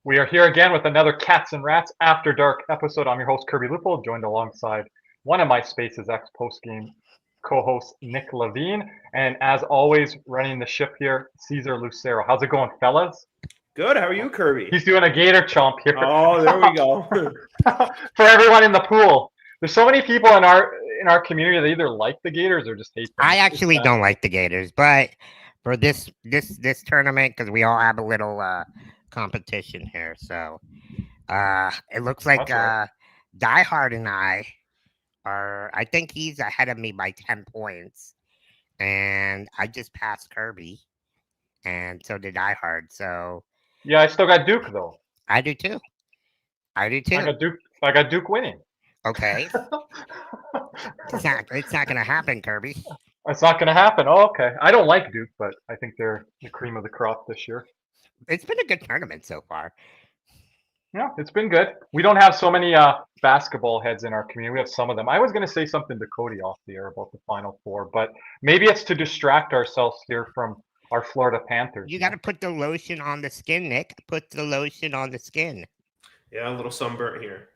We are here again with another Cats and Rats After Dark episode. I'm your host, Kirby Lupol, joined alongside one of my Spaces X post-game co-host, Nick Levine. And as always, running the ship here, Cesar Lucero. How's it going, fellas? Good. How are you, Kirby? He's doing a gator chomp here. Oh, there we go. For everyone in the pool. There's so many people in our community that either like the Gators or just hate them. I actually don't like the Gators, but for this tournament, because we all have a little competition here, so it looks like right. Die Hard and I think he's ahead of me by 10 points, and I just passed Kirby, and so did Die Hard. So yeah, I still got Duke though. I do too. I got Duke winning. Okay. It's not gonna happen, Kirby. It's not going to happen. Oh, okay. I don't like Duke, but I think they're the cream of the crop this year. It's been a good tournament so far. Yeah, it's been good. We don't have so many basketball heads in our community. We have some of them. I was going to say something to Cody off the air about the Final Four, but maybe it's to distract ourselves here from our Florida Panthers. You got to put the lotion on the skin, Nick. Put the lotion on the skin. Yeah, a little sunburnt here.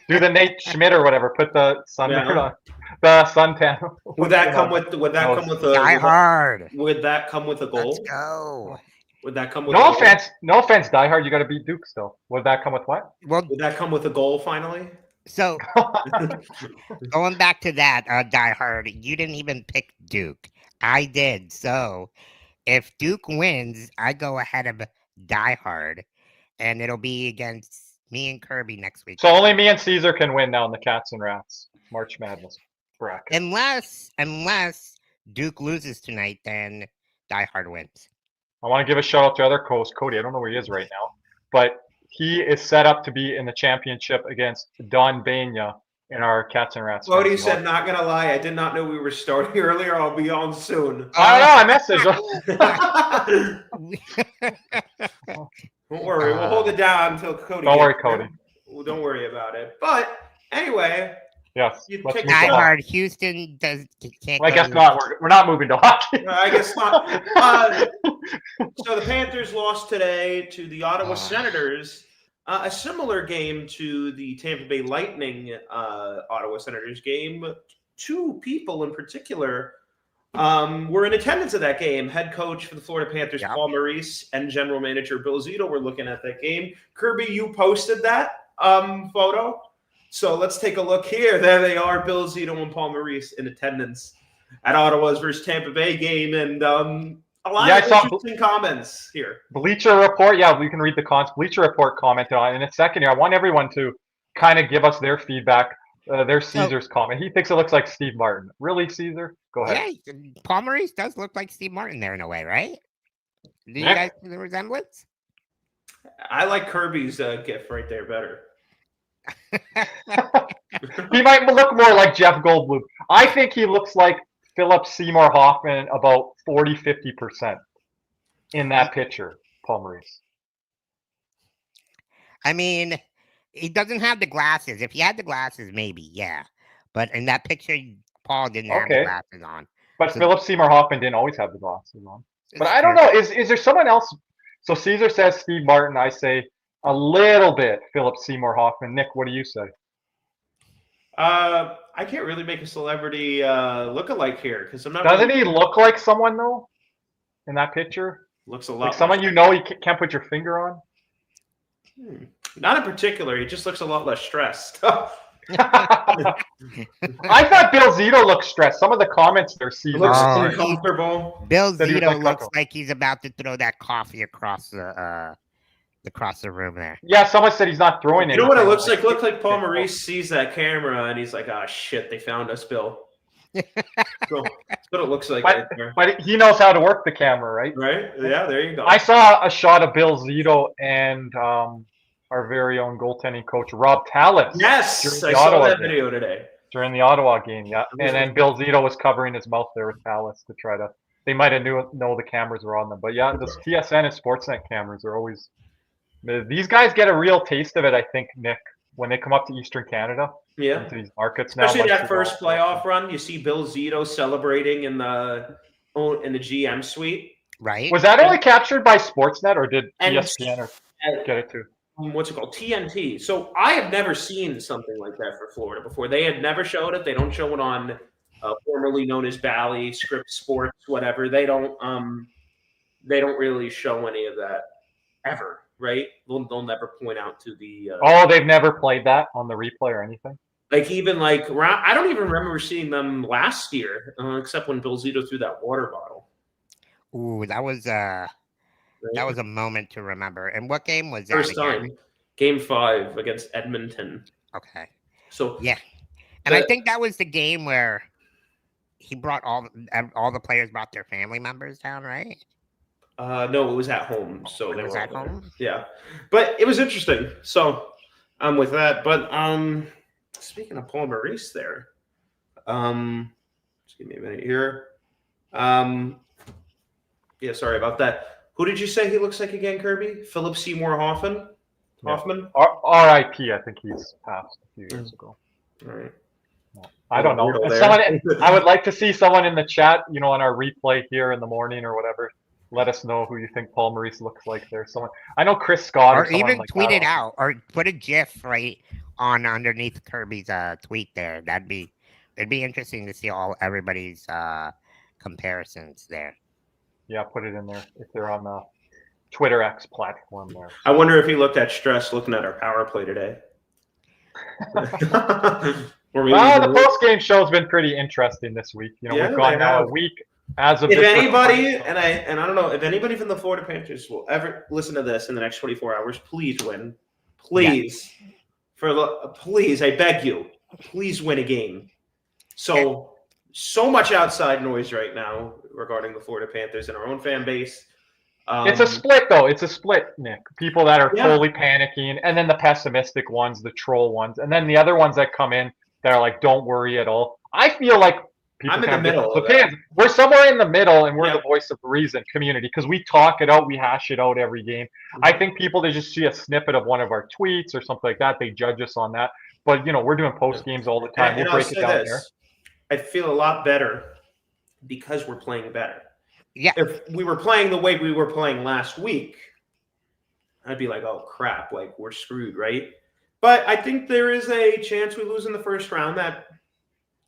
Do the Nate Schmidt or whatever. Put the sunburn on the suntan. Would that come with a Die Hard? Would that come with a goal? Let's go. Would that come with no offense, Die Hard. You got to beat Duke still. Would that come with what? Well, would that come with a goal finally? So going back to that, Die Hard, you didn't even pick Duke. I did. So if Duke wins, I go ahead of Die Hard, and it'll be against me and Kirby next week. So only me and Caesar can win now in the Cats and Rats March Madness bracket. Unless Duke loses tonight, then Die Hard wins. I want to give a shout out to other co-host Cody. I don't know where he is right now, but he is set up to be in the championship against Don Bania in our Cats and Rats. Cody said, "Not gonna lie, I did not know we were starting earlier. I'll be on soon." I messaged. Don't worry, we'll hold it down until Cody. Don't worry, Cody. Well, don't worry about it. But anyway, yes. Die Hard, Houston can't. I guess not. We're not moving to hockey. I guess not. So the Panthers lost today to the Ottawa Senators. A similar game to the Tampa Bay Lightning Ottawa Senators game. Two people in particular were in attendance at that game. Head coach for the Florida Panthers, Paul Maurice, and general manager Bill Zito were looking at that game. Kirby, you posted that photo. So let's take a look here. There they are, Bill Zito and Paul Maurice in attendance at Ottawa's versus Tampa Bay game. And a lot of interesting comments here. Bleacher Report. Yeah, we can read the comments. Bleacher Report commented on it. In a second here, I want everyone to kind of give us their feedback. There's Caesar's comment. He thinks it looks like Steve Martin. Really, Caesar? Go ahead. Yeah, Paul Maurice does look like Steve Martin there in a way, right? Do you guys see the resemblance? I like Kirby's gif right there better. He might look more like Jeff Goldblum. I think he looks like Philip Seymour Hoffman about 40-50% in that picture, Paul Maurice. I mean, he doesn't have the glasses. If he had the glasses, maybe, yeah. But in that picture, Paul didn't have the glasses on. But so, Philip Seymour Hoffman didn't always have the glasses on. But I don't know. Is there someone else? So Caesar says Steve Martin. I say a little bit Philip Seymour Hoffman. Nick, what do you say? I can't really make a celebrity look-alike here because I'm not. Doesn't he look like someone though? In that picture, looks a lot like someone you know you can't put your finger on. Not in particular. He just looks a lot less stressed. I thought Bill Zito looked stressed. Some of the comments there, Caesar, looks uncomfortable. Bill Zito looks like he's about to throw that coffee across the room there. Yeah, someone said he's not throwing it. You know what it looks like? Looks like Paul Maurice sees that camera and he's like, "Ah, shit, they found us, Bill." So that's what it looks like right there. But he knows how to work the camera, right? Right? Yeah, there you go. I saw a shot of Bill Zito and our very own goaltending coach, Rob Tallis. Yes, I saw that video today. During the Ottawa game, yeah. And then Bill Zito was covering his mouth there with Tallis to try to – they might have know the cameras were on them. But, yeah, the TSN and Sportsnet cameras are always – these guys get a real taste of it, I think, Nick, when they come up to Eastern Canada. Yeah. Into these markets especially now. That first playoff run, you see Bill Zito celebrating in the GM suite. Right. Was that only captured by Sportsnet or did ESPN get it too? what's it called? TNT. So I have never seen something like that for Florida before. They had never showed it. They don't show it on formerly known as Bally, Script Sports, whatever. They don't really show any of that ever, right? They'll never point out to the they've never played that on the replay or anything. like even like I don't even remember seeing them last year, except when Bill Zito threw that water bottle. Ooh, that was a moment to remember. And what game was that? First again? time, Game 5 against Edmonton. Okay. So yeah, and I think that was the game where he brought all the players brought their family members down, right? No, it was at home. So It was at home. Yeah, but it was interesting. So I'm with that. But speaking of Paul Maurice, there. Just give me a minute here. Yeah, sorry about that. Who did you say he looks like again, Kirby? Philip Seymour Hoffman. Hoffman. R.I.P. I think he's passed a few years ago. All right. I don't know. I would like to see someone in the chat, on our replay here in the morning or whatever. Let us know who you think Paul Maurice looks like. There's someone. I know Chris Scott, or even like tweet it out, or put a GIF right on underneath Kirby's tweet there. It'd be interesting to see everybody's comparisons there. Yeah, put it in there if they're on the Twitter X platform there. I wonder if he looked at stress looking at our power play today. The post-game show's been pretty interesting this week. We've gone now a week as of. If anybody, and I don't know if anybody from the Florida Panthers will ever listen to this in the next 24 hours, please win. Please, please, I beg you, please win a game. So much outside noise right now regarding the Florida Panthers and our own fan base. It's a split, though. It's a split, Nick. People that are totally panicking, and then the pessimistic ones, the troll ones, and then the other ones that come in that are like, don't worry at all. I feel like people I'm in the middle. We're somewhere in the middle, and we're the voice of reason community because we talk it out, we hash it out every game. Mm-hmm. I think people, they just see a snippet of one of our tweets or something like that. They judge us on that. But, we're doing post games all the time. We'll break it down there. I feel a lot better because we're playing better. Yeah. If we were playing the way we were playing last week, I'd be like, oh, crap, like we're screwed, right? But I think there is a chance we lose in the first round that,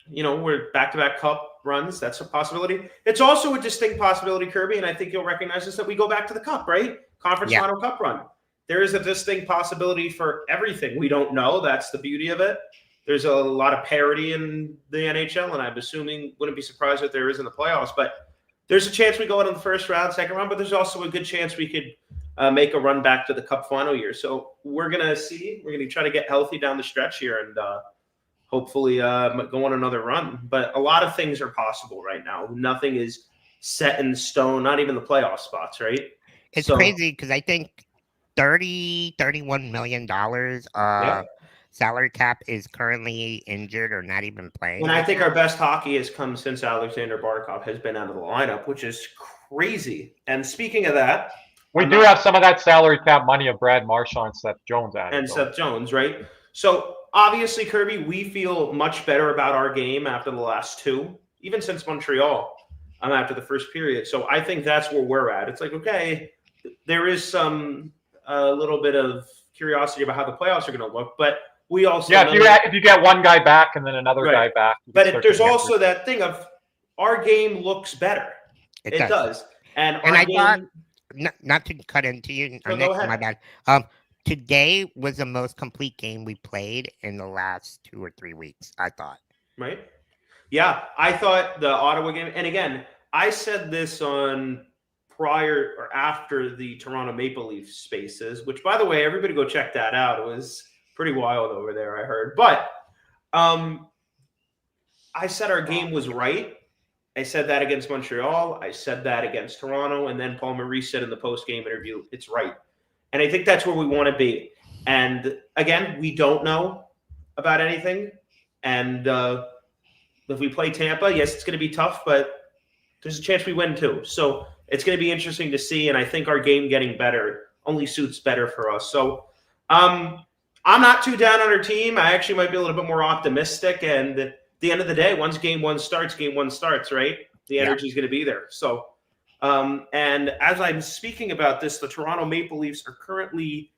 we're back-to-back cup runs. That's a possibility. It's also a distinct possibility, Kirby, and I think you'll recognize this, that we go back to the cup, right? Conference final cup run. There is a distinct possibility for everything. We don't know. That's the beauty of it. There's a lot of parity in the NHL, and I'm assuming, wouldn't be surprised if there is in the playoffs, but there's a chance we go into the first round, second round, but there's also a good chance we could make a run back to the cup final year. So we're going to see. We're going to try to get healthy down the stretch here and hopefully go on another run. But a lot of things are possible right now. Nothing is set in stone, not even the playoff spots, right? It's crazy because I think $31 million salary cap is currently injured or not even playing. And I think our best hockey has come since Alexander Barkov has been out of the lineup, which is crazy. And speaking of that, we do have some of that salary cap money of Brad Marchand and Seth Jones added. Seth Jones, right? So obviously, Kirby, we feel much better about our game after the last two, even since Montreal, after the first period. So I think that's where we're at. It's like, okay, there is a little bit of curiosity about how the playoffs are going to look, but we also if you get one guy back and then another guy back. But there's also that thing of our game looks better. It does. And I thought, not to cut into you, Nick, my bad. Today was the most complete game we played in the last 2 or 3 weeks, I thought. Right? Yeah, I thought the Ottawa game, and again, I said this on prior or after the Toronto Maple Leafs spaces, which, by the way, everybody go check that out. It was pretty wild over there, I heard. But I said our game was right. I said that against Montreal. I said that against Toronto. And then Paul Maurice said in the post-game interview, it's right. And I think that's where we want to be. And again, we don't know about anything. And if we play Tampa, yes, it's going to be tough, but there's a chance we win too. So it's going to be interesting to see. And I think our game getting better only suits better for us. So I'm not too down on our team. I actually might be a little bit more optimistic. And at the end of the day, once game one starts, right? The energy is going to be there. So, and as I'm speaking about this, the Toronto Maple Leafs are currently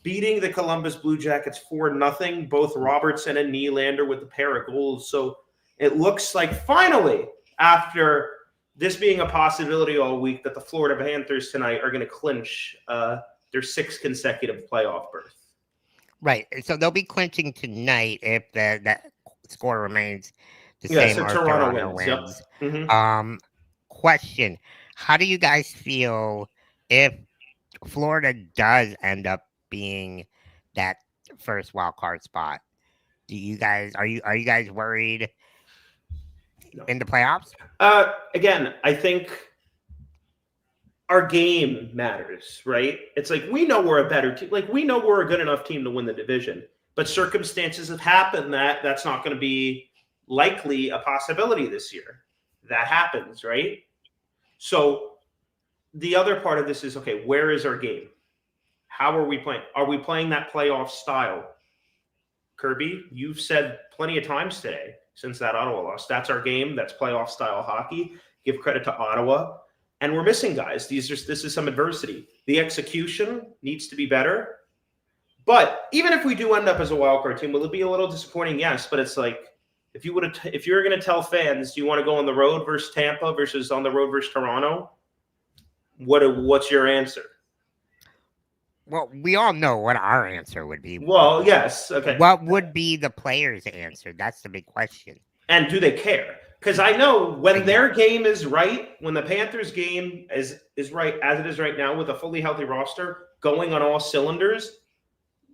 beating the Columbus Blue Jackets 4-0. Both Robertson and Nylander with a pair of goals. So it looks like finally, after this being a possibility all week, that the Florida Panthers tonight are going to clinch their 6th consecutive playoff berth. Right. So they'll be clinching tonight if that score remains the Yeah, same so or Toronto wins. Yep. Mm-hmm. Question: how do you guys feel if Florida does end up being that first wild card spot? Do you guys are you guys worried in the playoffs? Again, I think our game matters, right? It's like we know we're a better team. Like we know we're a good enough team to win the division, but circumstances have happened that that's not going to be likely a possibility this year. That happens, right? So the other part of this is, okay, where is our game? How are we playing? Are we playing that playoff style? Kirby, you've said plenty of times today since that Ottawa loss, that's our game. That's playoff style hockey. Give credit to Ottawa. And we're missing guys. This is some adversity. The execution needs to be better. But even if we do end up as a wildcard team, will it be a little disappointing? Yes, but it's like if you're going to tell fans, do you want to go on the road versus Tampa versus on the road versus Toronto? What's your answer? Well, we all know what our answer would be. Well, yes. Okay. What would be the players' answer? That's the big question. And do they care? Because I know when their game is right, when the Panthers' game is right as it is right now with a fully healthy roster going on all cylinders,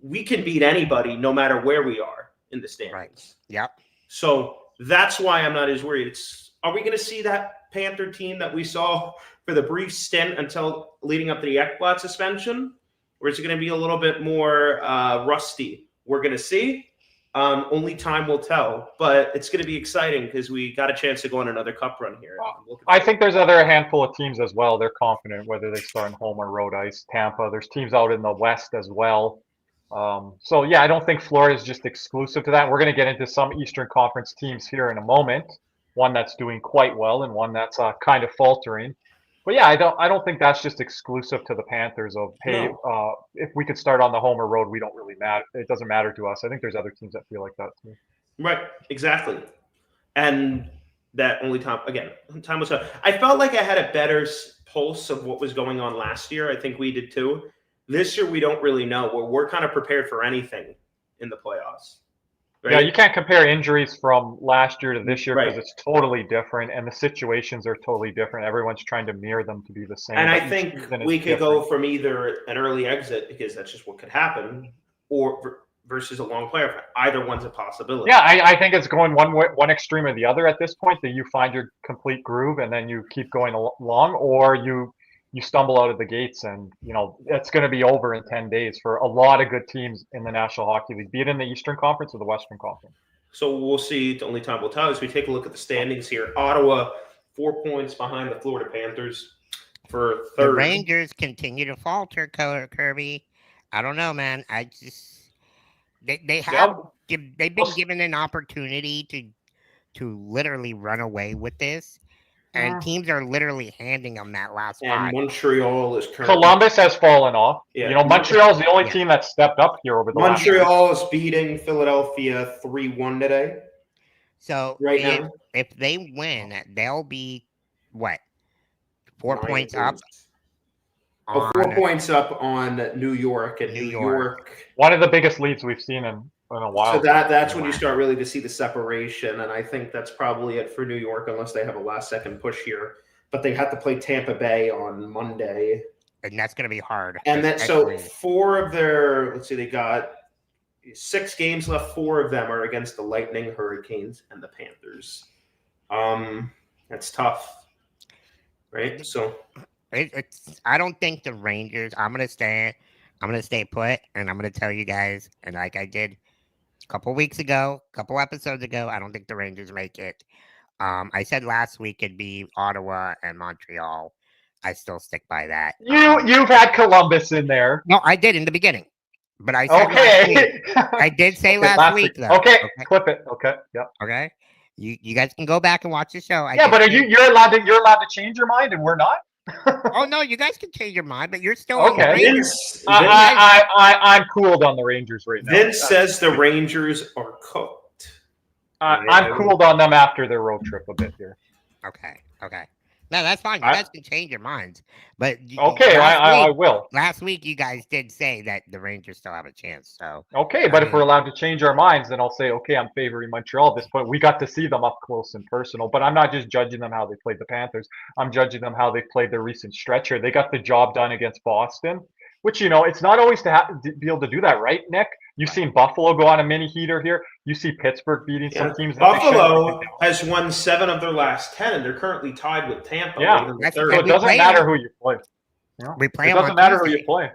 we can beat anybody no matter where we are in the standings. Right. Yep. So that's why I'm not as worried. Are we going to see that Panther team that we saw for the brief stint until leading up to the Ekblad suspension? Or is it going to be a little bit more rusty? We're going to see. Only time will tell. But it's going to be exciting because we got a chance to go on another cup run here. I think there's a handful of teams as well. They're confident whether they start in home or road ice. Tampa, there's teams out in the West as well. So, yeah, I don't think Florida is just exclusive to that. We're going to get into some Eastern Conference teams here in a moment. One that's doing quite well and one that's kind of faltering. But yeah, I don't think that's just exclusive to the Panthers of, hey, if we could start on the home or road, we don't really matter. It doesn't matter to us. I think there's other teams that feel like that too. Right, exactly. And that only time was up. I felt like I had a better pulse of what was going on last year. I think we did too. This year, we don't really know. We're kind of prepared for anything in the playoffs. Right? Yeah, you can't compare injuries from last year to this year because Right. it's totally different and the situations are totally different. Everyone's trying to mirror them to be the same. And I but each think season is we could go different. from either an early exit because that's just what could happen, or versus a long playoff. Either one's a possibility. Yeah, I think it's going one extreme or the other at this point, that you find your complete groove and then you keep going along, or you stumble out of the gates and, it's going to be over in 10 days for a lot of good teams in the National Hockey League, be it in the Eastern Conference or the Western Conference. So we'll see. Only time will tell as we take a look at the standings here. Ottawa, 4 points behind the Florida Panthers for third. The Rangers continue to falter, Kirby. I don't know, man. I just they've been given an opportunity to literally run away with this. And teams are literally handing them that last spot. And Montreal is currently... Columbus has fallen off. Yeah. Montreal is the only team that's stepped up here over the last year. Montreal is beating Philadelphia 3-1 today. So now, if they win, they'll be what? 4 points up. 4 points up on New York and New York. One of the biggest leads we've seen in a while. So that's when you start really to see the separation, and I think that's probably it for New York, unless they have a last-second push here. But they have to play Tampa Bay on Monday, and that's going to be hard. And that so 4 of their they got 6 games left. 4 of them are against the Lightning, Hurricanes, and the Panthers. That's tough, right? So I don't think the Rangers. I'm gonna stay put, and I'm gonna tell you guys, and like I did a couple episodes ago, I don't think the Rangers make it. I said last week it'd be Ottawa and Montreal. I still stick by that. You've had Columbus in there. No, I did in the beginning, but I said last week. I did say last week though. Okay, clip it. Okay, yep. Okay, you guys can go back and watch the show. But you're allowed to change your mind, and we're not. Oh no, you guys can change your mind, but you're still on the Okay. Rangers. I'm cooled on the Rangers right now. Vince says the Rangers are cooked. I'm cooled on them after their road trip a bit here. Okay. No, that's fine. You I- guys can change your minds. But Okay, I will. Last week, you guys did say that the Rangers still have a chance. So Okay, but if we're allowed to change our minds, then I'll say, okay, I'm favoring Montreal at this point. We got to see them up close and personal, but I'm not just judging them how they played the Panthers. I'm judging them how they played their recent stretch here. They got the job done against Boston, which, it's not always to be able to do that, right, Nick? You've seen Buffalo go on a mini heater here. You see Pittsburgh beating some teams. Buffalo has won 7 of their last 10, and they're currently tied with Tampa. Yeah, so it doesn't matter who you play. We play it doesn't matter who you play.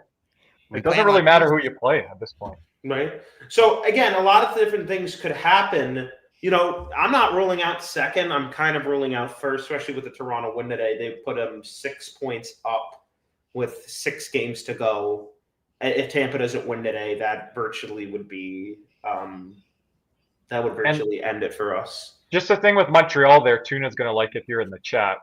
It doesn't really matter who you play at this point. Right. So, again, a lot of different things could happen. I'm not ruling out second. I'm kind of ruling out first, especially with the Toronto win today. They put them 6 points up with 6 games to go. If Tampa doesn't win today, that virtually would be end it for us. Just the thing with Montreal there, Tuna's going to like it here in the chat.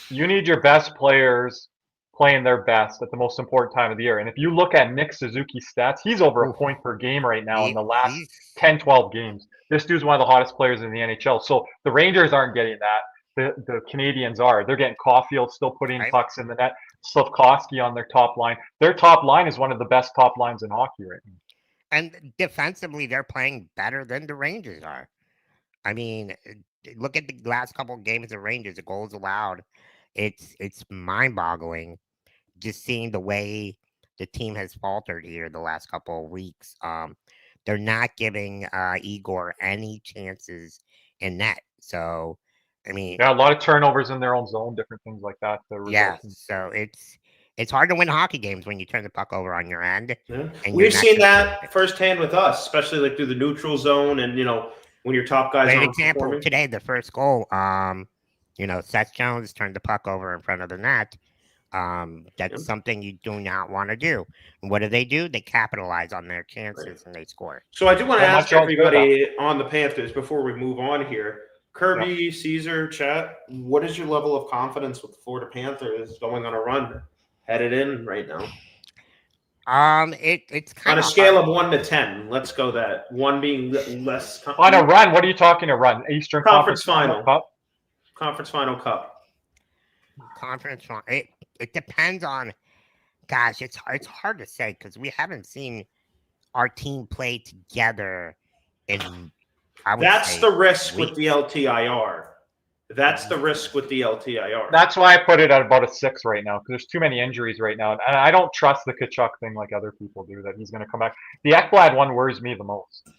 You need your best players playing their best at the most important time of the year. And if you look at Nick Suzuki's stats, he's over a point per game right now in the last 10, 12 games. This dude's one of the hottest players in the NHL. So the Rangers aren't getting that. The Canadiens are. They're getting Caulfield still putting pucks in the net. Slafkovsky on their top line. Their top line is one of the best top lines in hockey right now. And defensively, they're playing better than the Rangers are. I mean, look at the last couple of games of Rangers, the goals allowed. It's mind-boggling just seeing the way the team has faltered here the last couple of weeks. They're not giving Igor any chances in net. So, I mean, a lot of turnovers in their own zone, different things like that. So it's hard to win hockey games when you turn the puck over on your end. Yeah. We've seen that firsthand with us, especially like through the neutral zone, and when your top guys. Great example today, the first goal. Seth Jones turned the puck over in front of the net. That's something you do not want to do. And what do? They capitalize on their chances and they score. So I do want to ask everybody on the Panthers before we move on here. Kirby, Caesar, chat, what is your level of confidence with the Florida Panthers going on a run headed in right now? It's kind on a scale of 1 to 10. Let's go that 1 being less. On a run, what are you talking a run? Eastern Conference Final Cup. Conference Final Cup. Conference Final. It depends on. Gosh, it's hard to say because we haven't seen our team play together in. That's the risk with the LTIR. That's the risk with the LTIR. That's why I put it at about a 6 right now because there's too many injuries right now, and I don't trust the Tkachuk thing like other people do that he's going to come back. The Ekblad one worries me the most.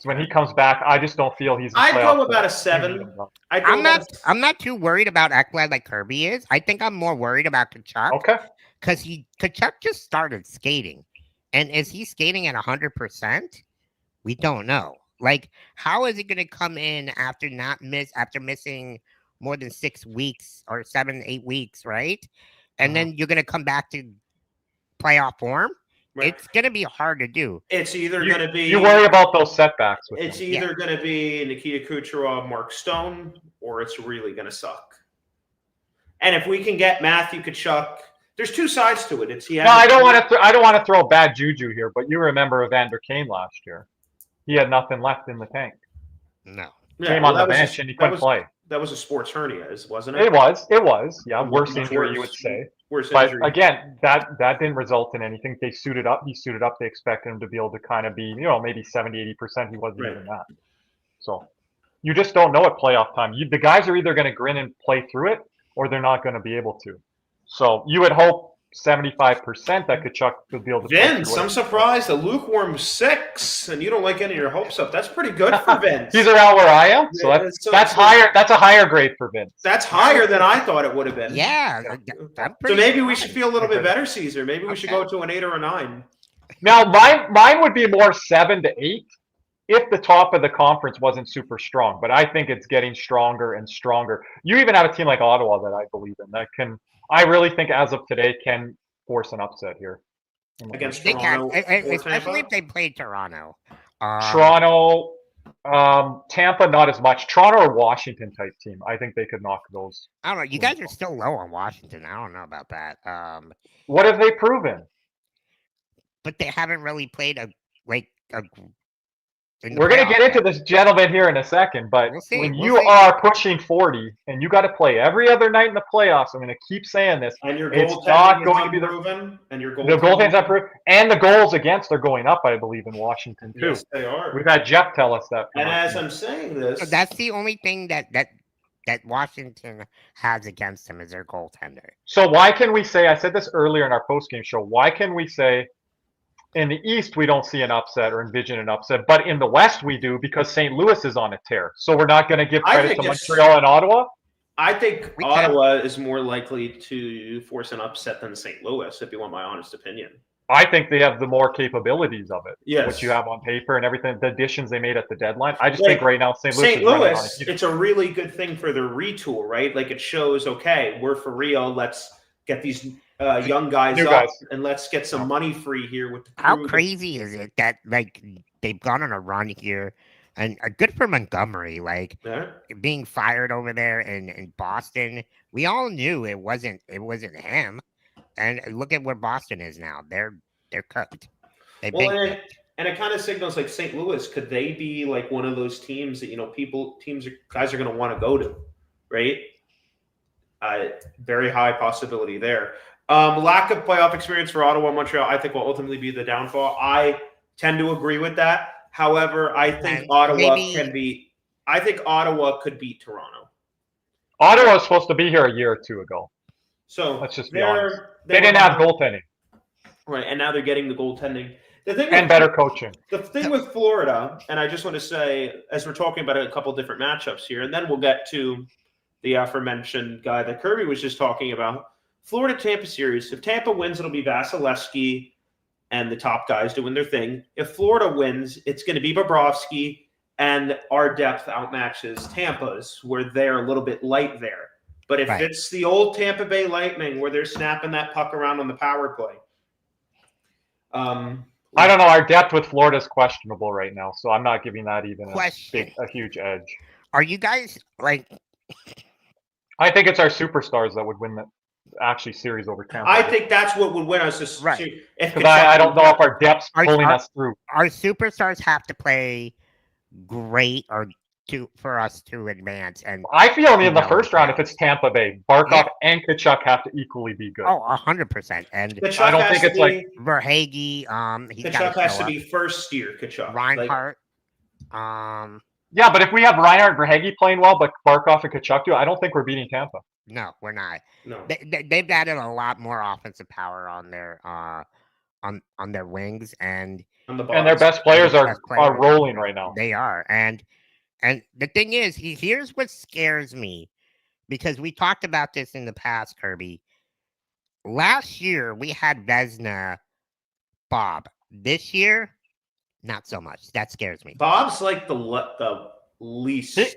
So when he comes back, I just don't feel he's. I'd go about a 7. I'm not too worried about Ekblad like Kirby is. I think I'm more worried about Tkachuk. Okay. Because Tkachuk just started skating, and is he skating at 100%? We don't know. Like, how is he going to come in after missing more than 6 weeks or 7, 8 weeks, right? And then you're going to come back to playoff form. Right. It's going to be hard to do. It's either going to be you worry about those setbacks. It's either going to be Nikita Kucherov, Mark Stone, or it's really going to suck. And if we can get Matthew Tkachuk, there's 2 sides to it. I don't want to throw bad juju here, but you remember Evander Kane last year. He had nothing left in the tank. No. Came on the bench and he couldn't play. That was a sports hernia, wasn't it? It was. Yeah, worse injury, you would say. But again, that didn't result in anything. They suited up. He suited up. They expected him to be able to kind of be, maybe 70, 80%. He wasn't even that. So you just don't know at playoff time. The guys are either going to grin and play through it or they're not going to be able to. So you would hope 75% that Tkachuk would be able to. Vince, I'm surprised. A lukewarm 6, and you don't like any of your hopes up. That's pretty good for Vince. He's around where I am, so that's higher. That's a higher grade for Vince. That's higher than I thought it would have been. Yeah. So maybe we should feel a little bit better, Caesar. Maybe we should go to an 8 or a 9. Now, mine would be more 7 to 8 if the top of the conference wasn't super strong. But I think it's getting stronger and stronger. You even have a team like Ottawa that I believe in that can. I really think as of today can force an upset here. Against Toronto. Especially if they play Toronto. Toronto, Tampa, not as much. Toronto or Washington type team. I think they could knock those. I don't know. You guys are still low on Washington. I don't know about that. What have they proven? But they haven't really played a. We're going to get into this gentleman here in a second, but when you are pushing 40 and you got to play every other night in the playoffs, I'm going to keep saying this. And your it's not going to be the goaltending's unproven, and the goals against are going up, I believe, in Washington too. Yes, they are. We've had Jeff tell us that. And as I'm saying this, that's the only thing that Washington has against them is their goaltender. So why can we say? I said this earlier in our postgame show. Why can we say? In the East, we don't see an upset or envision an upset, but in the West, we do because St. Louis is on a tear. So we're not going to give credit to Montreal and Ottawa? I think Ottawa is more likely to force an upset than St. Louis, if you want my honest opinion. I think they have the more capabilities of it. Yes. What you have on paper and everything, the additions they made at the deadline. I just think right now St. Louis, it's a really good thing for their retool, right? Like it shows, okay, we're for real. Let's get these young guys up and let's get some money free here with the crew. How crazy is it that like they've gone on a run here, and good for Montgomery, like being fired over there in Boston. We all knew it wasn't him, and look at where Boston is now. They're cooked. And it kind of signals like St. Louis. Could they be like one of those teams that guys are going to want to go to, right? Very high possibility there. Lack of playoff experience for Ottawa and Montreal, I think, will ultimately be the downfall. I tend to agree with that. However, I think Ottawa could beat Toronto. Ottawa was supposed to be here a year or two ago. So let's just be honest. They didn't have goaltending. Right, and now they're getting the goaltending. Better coaching. The thing with Florida, and I just want to say, as we're talking about a couple different matchups here, and then we'll get to the aforementioned guy that Kirby was just talking about. Florida-Tampa series. If Tampa wins, it'll be Vasilevsky and the top guys doing their thing. If Florida wins, it's going to be Bobrovsky, and our depth outmatches Tampa's, where they're a little bit light there. But if it's the old Tampa Bay Lightning where they're snapping that puck around on the power play. I don't know. Our depth with Florida is questionable right now, so I'm not giving that even a huge edge. Are you guys like... I think it's our superstars that would win the series over Tampa. I think that's what would win us this series. Because I don't know if our depth's pulling us through. Our superstars have to play great for us to advance. And I feel in the first round, if it's Tampa Bay, Barkov and Tkachuk have to equally be good. Oh, 100%. And Tkachuk I don't think it's like Verhaeghe. Tkachuk has to be first year. Tkachuk. Reinhardt. Yeah, but if we have Reinhardt and Verhaeghe playing well, but Barkov and Tkachuk do, I don't think we're beating Tampa. No, we're not. No, they've added a lot more offensive power on their on their wings and their best players are rolling right now. They are, and the thing is, here's what scares me, because we talked about this in the past, Kirby. Last year we had Vezina, Bob. This year, not so much. That scares me. Bob's like the least. He's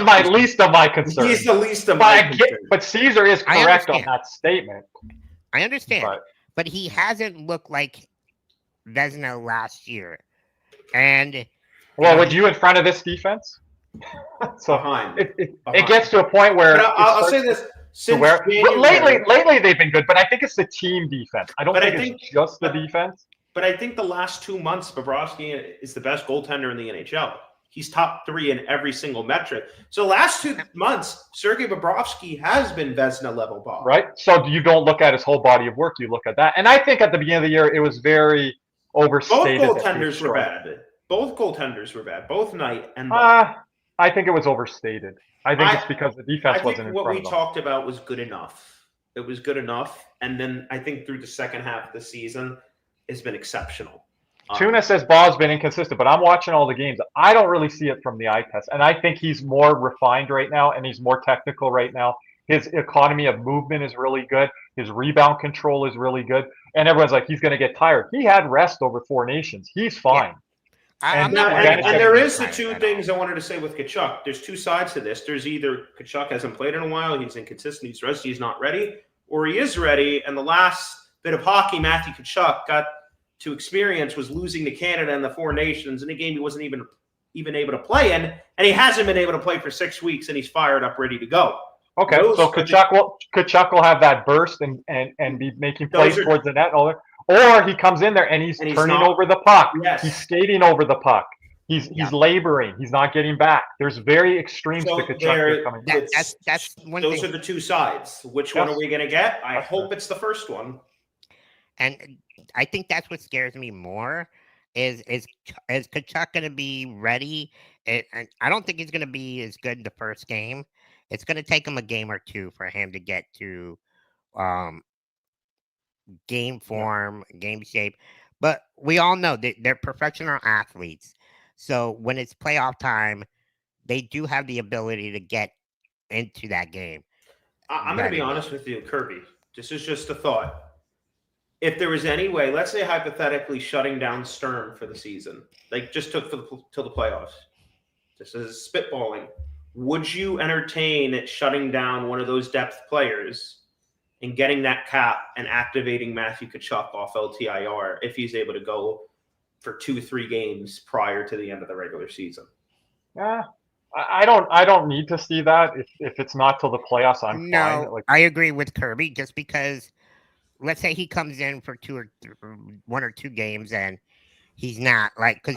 my least of my concerns. He's the least of my concerns. But Caesar is correct on that statement. I understand, but he hasn't looked like Vezina last year. And would you in front of this defense? So behind. It gets to a point where I'll say this. Lately they've been good, but I think it's the team defense. I don't think it's just the defense. But I think the last 2 months, Bobrovsky is the best goaltender in the NHL. He's top 3 in every single metric. So last 2 months, Sergei Bobrovsky has been Vezina level Bob. Right. So you don't look at his whole body of work. You look at that. And I think at the beginning of the year, it was very overstated. Both goaltenders were bad. Both Knight and Bob. I think it was overstated. I think it's because the defense wasn't in front of them. What we talked about was good enough. It was good enough. And then I think through the second half of the season, it's been exceptional. Tuna says Bob's been inconsistent, but I'm watching all the games. I don't really see it from the eye test. And I think he's more refined right now, and he's more technical right now. His economy of movement is really good. His rebound control is really good. And everyone's like, he's going to get tired. He had rest over 4 nations. He's fine. Yeah. And there is the 2 things I wanted to say with Tkachuk. There's 2 sides to this. There's either Tkachuk hasn't played in a while, he's inconsistent, he's rusty, he's not ready, or he is ready. And the last bit of hockey Matthew Tkachuk got to experience was losing to Canada in the 4 Nations in a game he wasn't even even able to play in, and he hasn't been able to play for 6 weeks, and he's fired up, ready to go. Okay, so Kachuk will have that burst and be making plays towards the net, or he comes in there and he's turning over the puck. Yes. He's skating over the puck. He's laboring. He's not getting back. There's very extremes to Kachuk coming. That's one those thing. are the two sides. Which one are we going to get? I hope it's the first one. And I think that's what scares me more. Is Kachuk going to be ready? And I don't think he's going to be as good in the first game. It's going to take him a game or two for him to get to game form, game shape. But we all know that they're professional athletes. So when it's playoff time, they do have the ability to get into that game. I'm going to be honest with you, Kirby. This is just a thought. If there was any way, let's say hypothetically shutting down Sturm for the season, like just till the playoffs, this is spitballing. Would you entertain shutting down one of those depth players and getting that cap and activating Matthew Tkachuk off LTIR if he's able to go for 2-3 games prior to the end of the regular season? Yeah, I don't need to see that. If it's not till the playoffs, I'm fine. Like, I agree with Kirby. Just because, let's say he comes in for 1 or 2 games and he's not because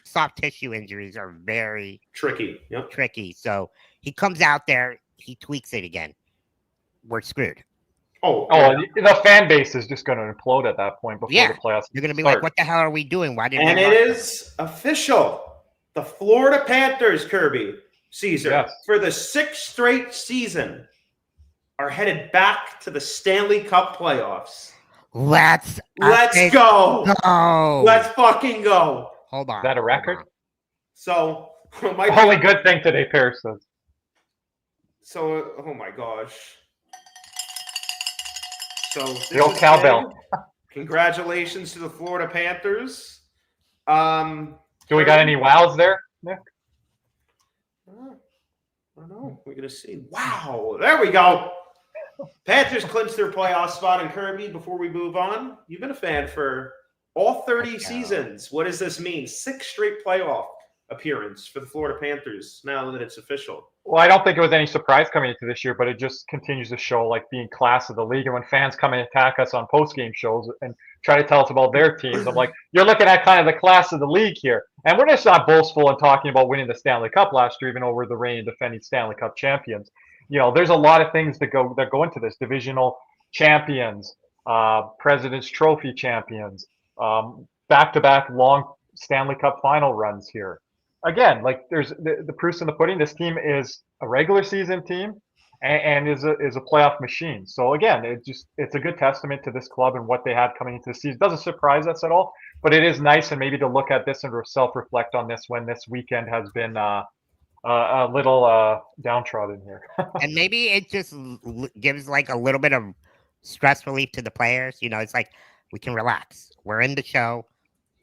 soft tissue injuries are very tricky. Yep. Tricky. So he comes out there, he tweaks it again. We're screwed. The fan base is just going to implode at that point before the playoffs. You're going to be like, what the hell are we doing? Why didn't? And it is official. The Florida Panthers, Kirby, Caesar, for the 6th straight season, are headed back to the Stanley Cup playoffs. Let's go. Let's fucking go. Hold on. Is that a record? So, only good thing today, Paris says. So, oh my gosh. So, the old cowbell. Congratulations to the Florida Panthers. Do we got any wows there, Nick? I don't know. We're going to see. Wow. There we go. Panthers clinched their playoff spot. And Kirby, before we move on, you've been a fan for all 30 seasons. What does this mean? 6 straight playoff appearance for the Florida Panthers now that it's official. Well, I don't think it was any surprise coming into this year, but it just continues to show being class of the league. And when fans come and attack us on post-game shows and try to tell us about their teams, I'm like, you're looking at kind of the class of the league here. And we're just not boastful and talking about winning the Stanley Cup last year, even though we're the reigning defending Stanley Cup champions. There's a lot of things that go into this. Divisional champions, President's Trophy champions, back-to-back long Stanley Cup final runs here. Again, there's the proof's in the pudding. This team is a regular season team and is a playoff machine. So again, it's a good testament to this club and what they had coming into the season. It doesn't surprise us at all, but it is nice and maybe to look at this and self-reflect on this when this weekend has been a little downtrodden here. And maybe it just gives a little bit of stress relief to the players. It's we can relax. We're in the show.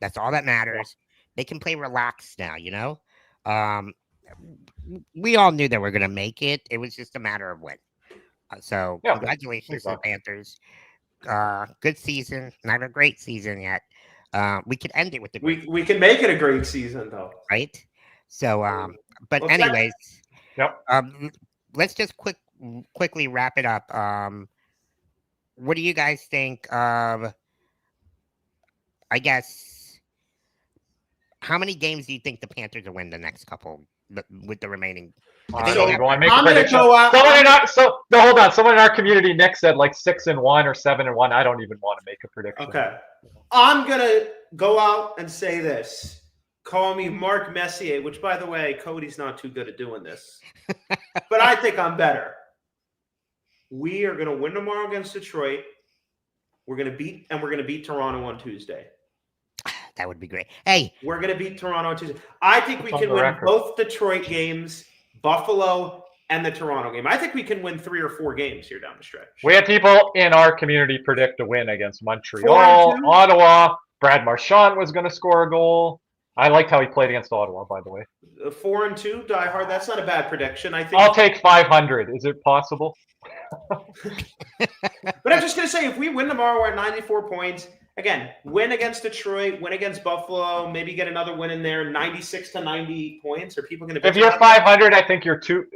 That's all that matters. They can play relaxed now, we all knew that we're going to make it. It was just a matter of when. So congratulations to the Panthers. Good season. Not a great season yet. We could end it with the we can make it a great season though. Right? So but anyways, let's just quickly wrap it up. What do you guys think of, I guess, how many games do you think the Panthers will win the next couple with the remaining? I'm going to go out. Hold on. Someone in our community, Nick, said 6-1 or 7-1. I don't even want to make a prediction. Okay. I'm going to go out and say this. Call me Mark Messier, which, by the way, Cody's not too good at doing this. But I think I'm better. We are going to win tomorrow against Detroit. We're going to beat Toronto on Tuesday. That would be great. Hey, we're going to beat Toronto on Tuesday. I think we can win both Detroit games, Buffalo, and the Toronto game. I think we can win 3 or 4 games here down the stretch. We had people in our community predict a win against Montreal, Ottawa. Brad Marchand was going to score a goal. I liked how he played against Ottawa, by the way. 4-2, diehard. That's not a bad prediction. I think I'll take 500. Is it possible? But I'm just going to say, if we win tomorrow, we're at 94 points. again, win against Detroit, win against Buffalo, maybe get another win in there, 96 to 90 points. Are people going to? If you're 500, I think you're two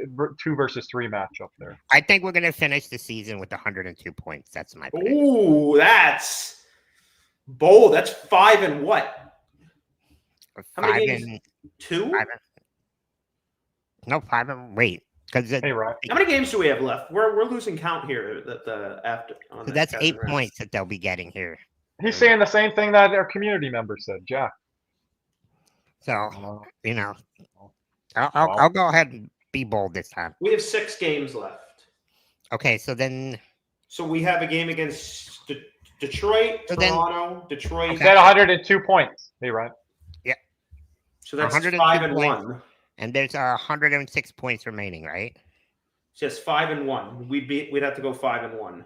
versus three matchup there. I think we're going to finish the season with 102 points. That's my prediction. Ooh, that's bold. That's 5 and what? How many games? 2? 5 and wait. Hey, Ryan. How many games do we have left? We're losing count here. So that's 8 points that they'll be getting here. He's saying the same thing that our community member said, Jack. So I'll go ahead and be bold this time. We have 6 games left. Okay, so then. So we have a game against Detroit, Toronto, Detroit. He's at 102 points. Hey, Ryan. Yeah. So that's 5 and 1. And there's 106 points remaining, right? Just 5 and 1. We'd have to go 5 and 1.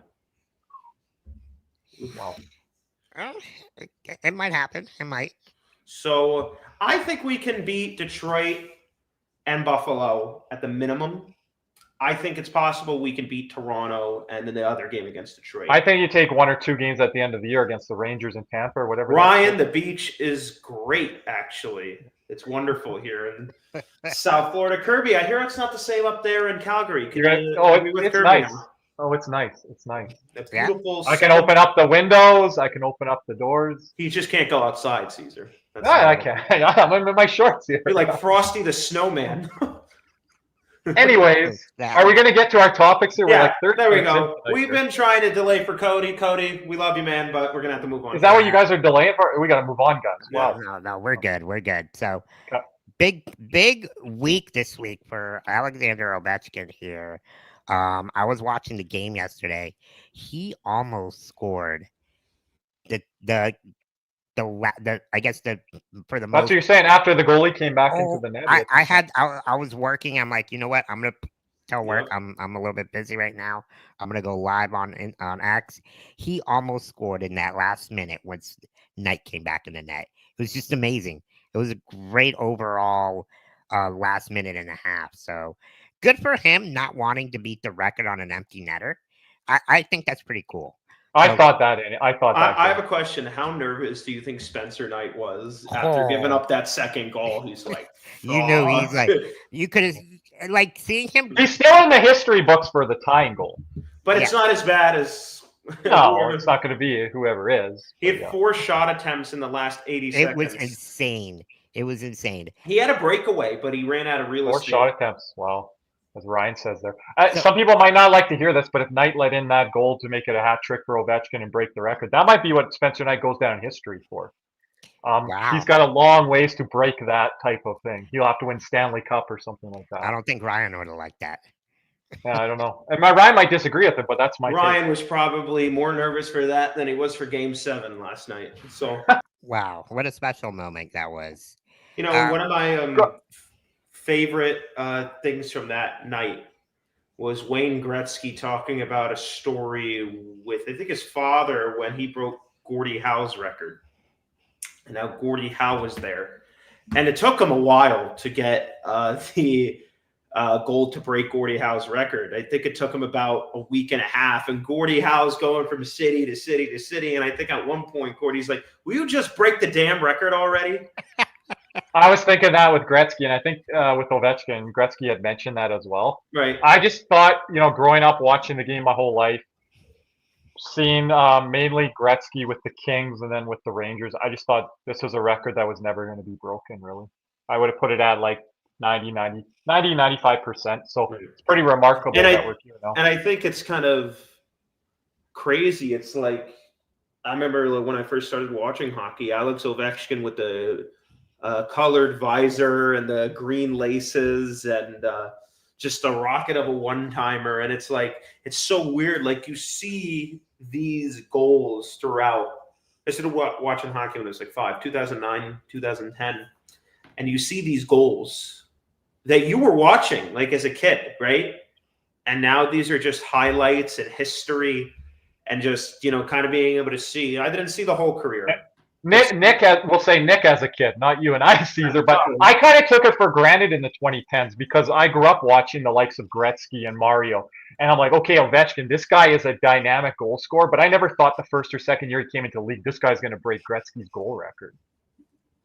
Wow. Well, it might happen. It might. So I think we can beat Detroit and Buffalo at the minimum. I think it's possible we can beat Toronto and then the other game against Detroit. I think you take 1 or 2 games at the end of the year against the Rangers and Tampa or whatever. Ryan, the beach is great, actually. It's wonderful here in South Florida. Kirby, I hear it's not the same up there in Calgary. It's nice. Oh, it's nice. It's nice. It's beautiful. I can open up the windows. I can open up the doors. You just can't go outside, Caesar. I can. I'm in my shorts here. You're like Frosty the Snowman. Anyways, are we going to get to our topics here? Yeah, there we go. We've been trying to delay for Cody. Cody, we love you, man, but we're going to have to move on. Is that what you guys are delaying for? We got to move on, guys. Wow. No, we're good. We're good. So, big week this week for Alexander Ovechkin here. I was watching the game yesterday. He almost scored I guess for the most. That's what you're saying after the goalie came back into the net. I was working. I'm like, you know what? I'm gonna tell work. I'm a little bit busy right now. I'm gonna go live on X. He almost scored in that last minute once Knight came back in the net. It was just amazing. It was a great overall last minute and a half. So good for him not wanting to beat the record on an empty netter. I think that's pretty cool. I thought that. I have a question. How nervous do you think Spencer Knight was after giving up that second goal? He's like, you know, he's like, you could have like seeing him. He's still in the history books for the tying goal, but it's not as bad as. No, it's not going to be whoever is. He had 4 shot attempts in the last 80 seconds. It was insane. It was insane. He had a breakaway, but he ran out of real estate. 4 shot attempts. Wow. As Ryan says there. Some people might not like to hear this, but if Knight let in that goal to make it a hat trick for Ovechkin and break the record, that might be what Spencer Knight goes down in history for. Wow. He's got a long ways to break that type of thing. He'll have to win Stanley Cup or something like that. I don't think Ryan would have liked that. Yeah, I don't know. And Ryan might disagree with it, but that's my Ryan was probably more nervous for that than he was for Game 7 last night. So wow, what a special moment that was. You know, one of my favorite things from that night was Wayne Gretzky talking about a story with, I think, his father when he broke Gordie Howe's record. And now Gordie Howe was there. And it took him a while to get the goal to break Gordie Howe's record. I think it took him about a week and a half. And Gordie Howe's going from city to city to city. And I think at one point, Gordie's like, will you just break the damn record already? I was thinking that with Gretzky, and I think with Ovechkin, Gretzky had mentioned that as well. Right. I just thought, you know, growing up watching the game my whole life, seeing mainly Gretzky with the Kings and then with the Rangers, I just thought this was a record that was never going to be broken, really. I would have put it at like 95%. So it's pretty remarkable that we're here now. And I think it's kind of crazy. It's like, I remember when I first started watching hockey, Alex Ovechkin with the colored visor and the green laces and just a rocket of a one-timer. And it's like, it's so weird. Like you see these goals throughout. I started watching hockey when I was like 2009, 2010. And you see these goals that you were watching like as a kid, right? And now these are just highlights and history and just, you know, kind of being able to see. I didn't see the whole career. Nick we'll say Nick as a kid, not you and I, Caesar, but I kind of took it for granted in the 2010s because I grew up watching the likes of Gretzky and Mario. And I'm like, okay, Ovechkin, this guy is a dynamic goal scorer, but I never thought the first or second year he came into the league, this guy's going to break Gretzky's goal record.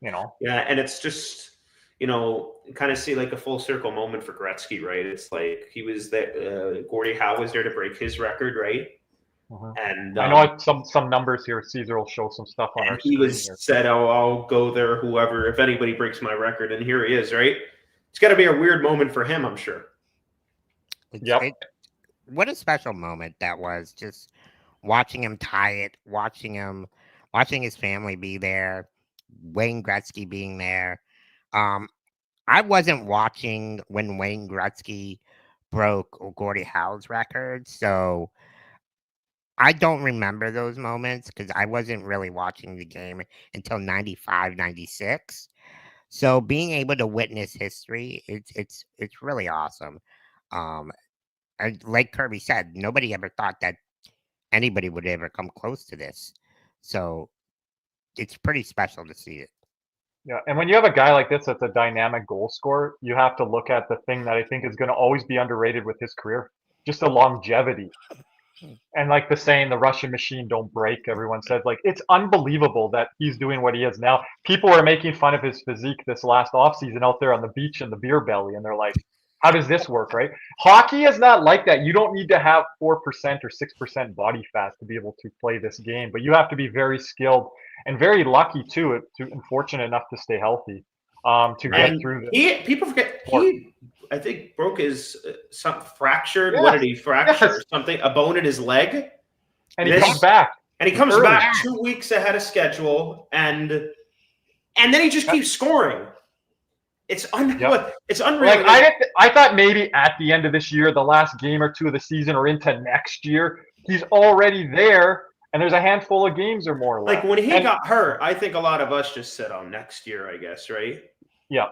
Yeah, and it's just, kind of see like a full circle moment for Gretzky, right? It's like he was there, Gordie Howe was there to break his record, right? And I know some numbers here. Caesar will show some stuff on our screen. He said, "Oh, I'll go there, whoever, if anybody breaks my record." And here he is, right? It's got to be a weird moment for him, I'm sure. What a special moment that was! Just watching him tie it, watching his family be there, Wayne Gretzky being there. I wasn't watching when Wayne Gretzky broke Gordie Howe's record, so I don't remember those moments because I wasn't really watching the game until 95, 96. So being able to witness history, it's really awesome. And like Kirby said, nobody ever thought that anybody would ever come close to this. So it's pretty special to see it. Yeah, and when you have a guy like this that's a dynamic goal scorer, you have to look at the thing that I think is going to always be underrated with his career, just the longevity. And like the saying, the Russian machine don't break, everyone says, like, it's unbelievable that he's doing what he is now. People were making fun of his physique this last offseason out there on the beach in the beer belly, and they're like, how does this work, right? Hockey is not like that. You don't need to have 4% or 6% body fat to be able to play this game, but you have to be very skilled and very lucky, too, and fortunate enough to stay healthy to get through this. People forget, I think, broke his fractured. What did he fracture? Something, a bone in his leg. And he comes back. And he comes back 2 weeks ahead of schedule, and then he just keeps scoring. It's unreal. It's unreal. Like, I thought maybe at the end of this year, the last game or two of the season, or into next year, he's already there, and there's a handful of games or more left. Like when he got hurt, I think a lot of us just said, "Oh, next year, I guess," right? Yeah.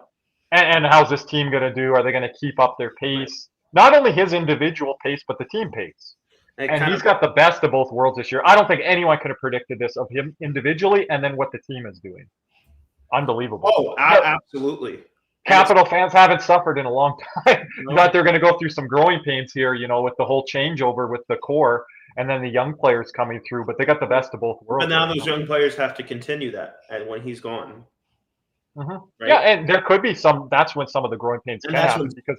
And how's this team going to do? Are they going to keep up their pace? Not only his individual pace, but the team pace. And he's got the best of both worlds this year. I don't think anyone could have predicted this of him individually and then what the team is doing. Unbelievable. Oh, absolutely. Capital fans haven't suffered in a long time. No. But they're going to go through some growing pains here, with the whole changeover with the core and then the young players coming through. But they got the best of both worlds. But now those young players have to continue that when he's gone. Right? Yeah, and there could be that's when some of the growing pains can happen because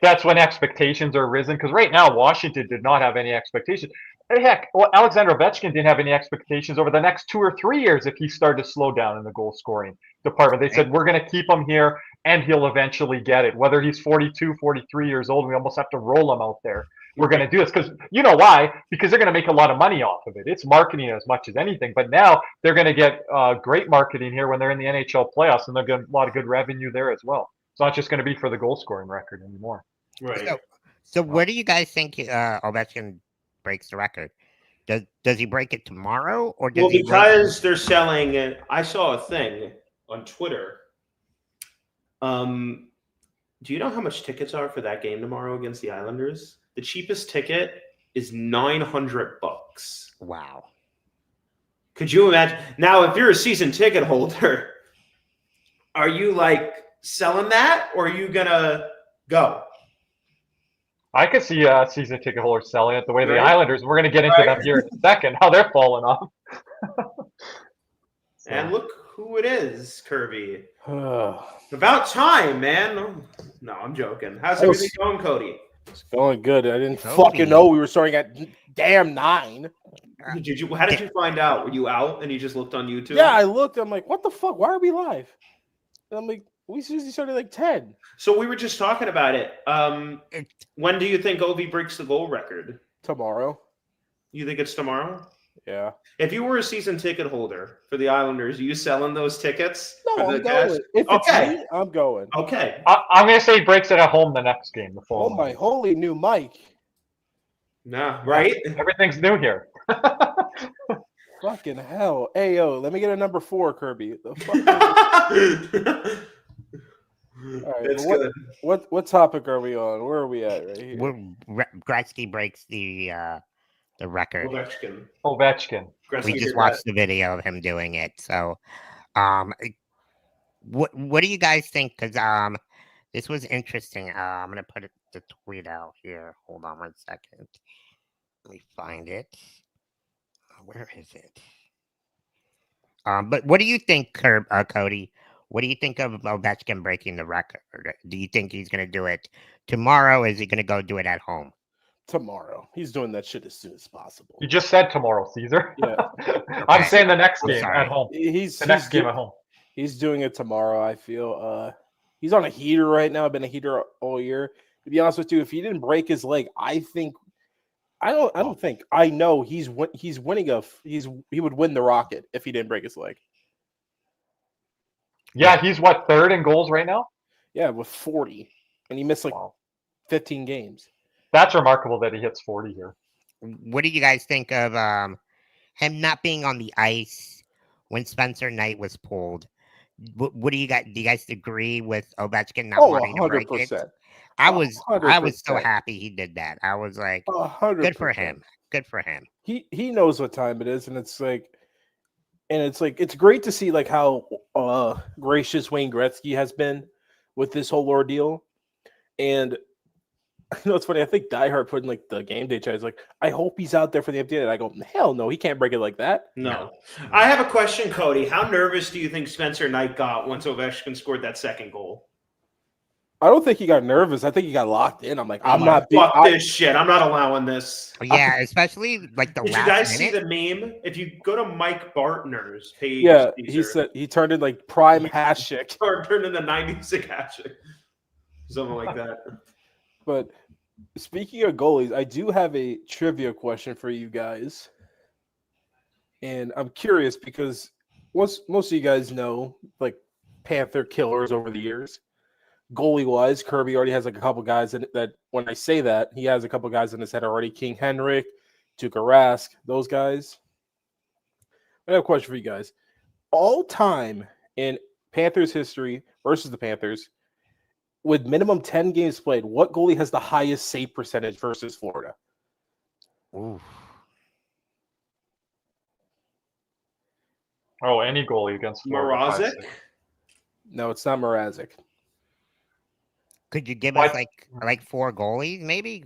that's when expectations are risen. Because right now, Washington did not have any expectations. Heck, Alexander Ovechkin didn't have any expectations over the next 2 or 3 years if he started to slow down in the goal scoring department. They said, we're going to keep him here and he'll eventually get it. Whether he's 42, 43 years old, we almost have to roll him out there. We're going to do this because you know why? Because they're going to make a lot of money off of it. It's marketing as much as anything. But now they're going to get great marketing here when they're in the NHL playoffs, and they're going to get a lot of good revenue there as well. It's not just going to be for the goal scoring record anymore. Right. So where do you guys think Ovechkin breaks the record? Does he break it tomorrow, or does he? Well, because they're selling. I saw a thing on Twitter. Do you know how much tickets are for that game tomorrow against the Islanders? The cheapest ticket is $900. Wow. Could you imagine? Now, if you're a season ticket holder, are you like selling that, or are you gonna go? I could see season ticket holders selling it the way the Islanders. We're going to get into them here in a second, how they're falling off. And look who it is, Kirby. About time, man. No, I'm joking. How's everything going, Cody? It's going good. I didn't fucking know we were starting at damn 9. How did you find out? Were you out and you just looked on YouTube? Yeah, I looked. I'm like, what the fuck? Why are we live? And I'm like, we usually started like 10. So we were just talking about it. When do you think Ovi breaks the goal record? Tomorrow. You think it's tomorrow? Yeah. If you were a season ticket holder for the Islanders, are you selling those tickets? No, I'm going. If it's me, I'm going. Okay. I'm going to say he breaks it at home the next game. Oh, my holy new mic. Nah, right? Everything's new here. Fucking hell. Hey, yo, let me get a number 4, Kirby. The fuck all right, what topic are we on? Where are we at right here? Gretzky breaks the record. Ovechkin. Gretzky We did just that. watched the video of him doing it. So, what do you guys think? Because this was interesting. I'm gonna put the tweet out here. Hold on 1 second. Let me find it. Where is it? But what do you think, Cody? What do you think of Ovechkin breaking the record? Do you think he's gonna do it tomorrow? Is he gonna go do it at home? Tomorrow. He's doing that shit as soon as possible. You just said tomorrow, Caesar. Yeah. I'm Okay. saying the next I'm game sorry. at home. He's The next he's game do- at home. He's doing it tomorrow. I feel. He's on a heater right now. Been a heater all year. To be honest with you, if he didn't break his leg, I know he would win the Rocket if he didn't break his leg. Yeah, he's what, third in goals right now? Yeah, with 40, and he missed like Wow. 15 games. That's remarkable that he hits 40 here. What do you guys think of him not being on the ice when Spencer Knight was pulled? What do you guys? Do you guys agree with Ovechkin not wanting to break it? 100%. I was so 100%. happy he did that. I was like, 100%. good for him. Good for him. He knows what time it is, and it's it's great to see like how gracious Wayne Gretzky has been with this whole ordeal. And you know, it's funny. I think Die Hard put in like the game day chat. He's like, I hope he's out there for the empty net. I go, hell no, he can't break it like that. No. I have a question, Cody. How nervous do you think Spencer Knight got once Ovechkin scored that second goal? I don't think he got nervous. I think he got locked in. I'm like, I'm not. Fuck this shit. I'm not allowing this. Yeah, especially like the Did last you guys minute. see the meme? If you go to Mike Bartner's page, Yeah, he said he turned in like prime Hasek. or turned in the 96 hatchet. Something like that. But speaking of goalies, I do have a trivia question for you guys. And I'm curious because most of you guys know like Panther killers over the years. Goalie wise, Kirby already has like a couple guys that when I say that, he has a couple guys in his head already. King Henrik, Tuukka Rask, those guys. I have a question for you guys. All time in Panthers history versus the Panthers, with minimum 10 games played, what goalie has the highest save percentage versus Florida? Ooh. Oh, any goalie against Florida. Mrazek? No, it's not Mrazek. Could you give What? us like 4 goalies, maybe?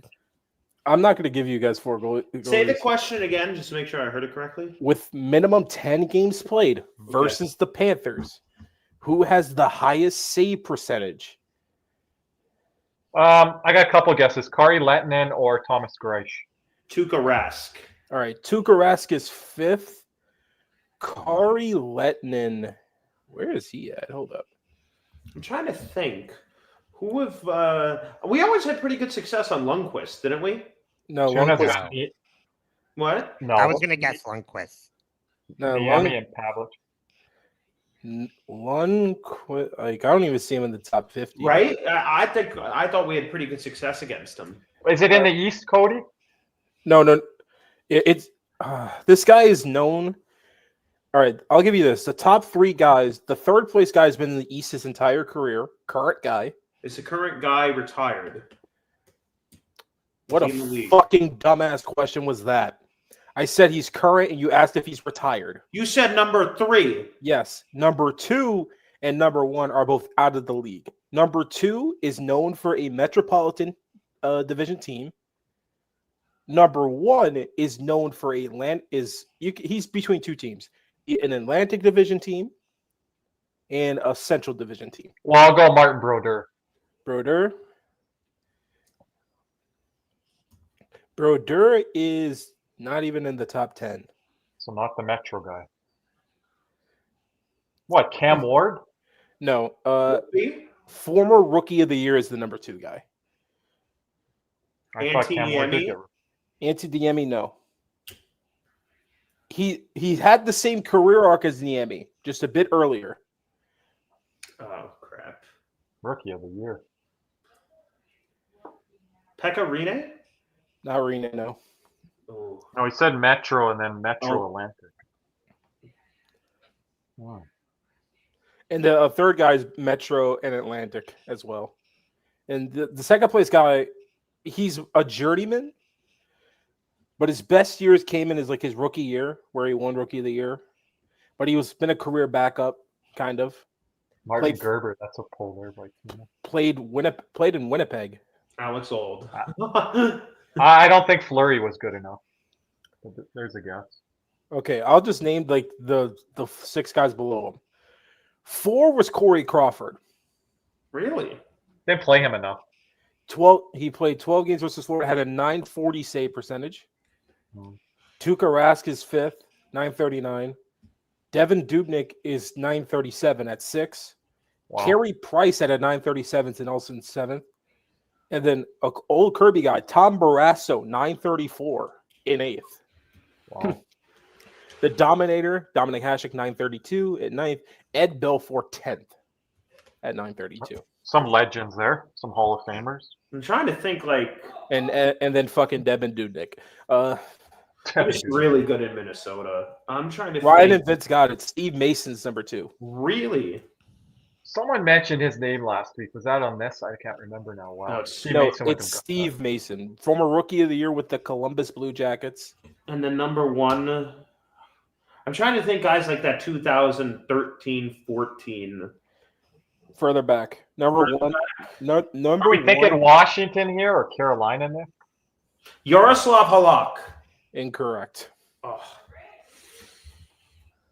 I'm not going to give you guys 4 goalies. Say the question again, just to make sure I heard it correctly. With minimum 10 games played versus the Panthers, who has the highest save percentage? I got a couple guesses. Kari Lehtinen or Thomas Greisch. Tuukka Rask. All right, Tuukka Rask is 5th. Kari Lehtinen, where is he at? Hold up. I'm trying to think. Who have we always had pretty good success on Lundqvist, didn't we? No, Tunas is Lundqvist. eight. What? No. I was gonna guess Lundqvist. No, Miami and Pavlich. Lundqvist. Like I don't even see him in the top 50. Right? I thought we had pretty good success against him. Is it in the East, Cody? No. It's this guy is known. All right, I'll give you this. The top 3 guys, the third place guy has been in the East his entire career. Current guy. Is the current guy retired? What a In the league. fucking dumbass question was that? I said he's current, and you asked if he's retired. You said number 3. Yes. Number 2 and number 1 are both out of the league. Number 2 is known for a Metropolitan Division team. Number 1 is known for he's between 2 teams, an Atlantic Division team and a Central Division team. Well, I'll go Martin Brodeur. Brodeur is not even in the top 10. So not the Metro guy. What, Cam Ward? No, former Rookie of the Year is the number 2 guy. I thought Cam Ward did get. Antti Niemi, no. He had the same career arc as Niemi, just a bit earlier. Oh crap! Rookie of the Year. Pekka Rinne? Not Reno, no. Oh. No, he said Metro and then Metro Atlantic. Oh. And the third guy is Metro and Atlantic as well. And the second place guy, he's a journeyman. But his best years came in his rookie year, where he won Rookie of the Year. But he was been a career backup, kind of. Martin Played- Gerber, that's a pull there. Like, Played in Winnipeg. Alex Old. I don't think Fleury was good enough. But there's a guess. Okay, I'll just name the 6 guys below him. 4 was Corey Crawford. Really? Didn't play him enough. He played 12 games versus Florida, had a 940 save percentage. Hmm. Tuukka Rask is 5th, 939. Devin Dubnyk is 937 at 6. Wow. Carey Price at a 937 and also 7th. And then an old Kirby guy, Tom Barrasso, 934 in 8th. Wow. The Dominator, Dominic Hasek, 932 at 9th. Ed Belfour, 10th at 932. Some legends there. Some Hall of Famers. I'm trying to think And then fucking Devin Dubnyk. He's really good in Minnesota. I'm trying to Ryan think. and Vince got it. Steve Mason's number 2. Really? Someone mentioned his name last week. Was that on this? I can't remember now. Wow. No, it's Steve No, Mason with it's them. Steve Mason, former Rookie of the Year with the Columbus Blue Jackets. And then number 1, I'm trying to think guys like that 2013-14. Further back, number 1. Number Are we thinking 1. Washington here or Carolina, Nick? Yaroslav Halak. Incorrect. Oh,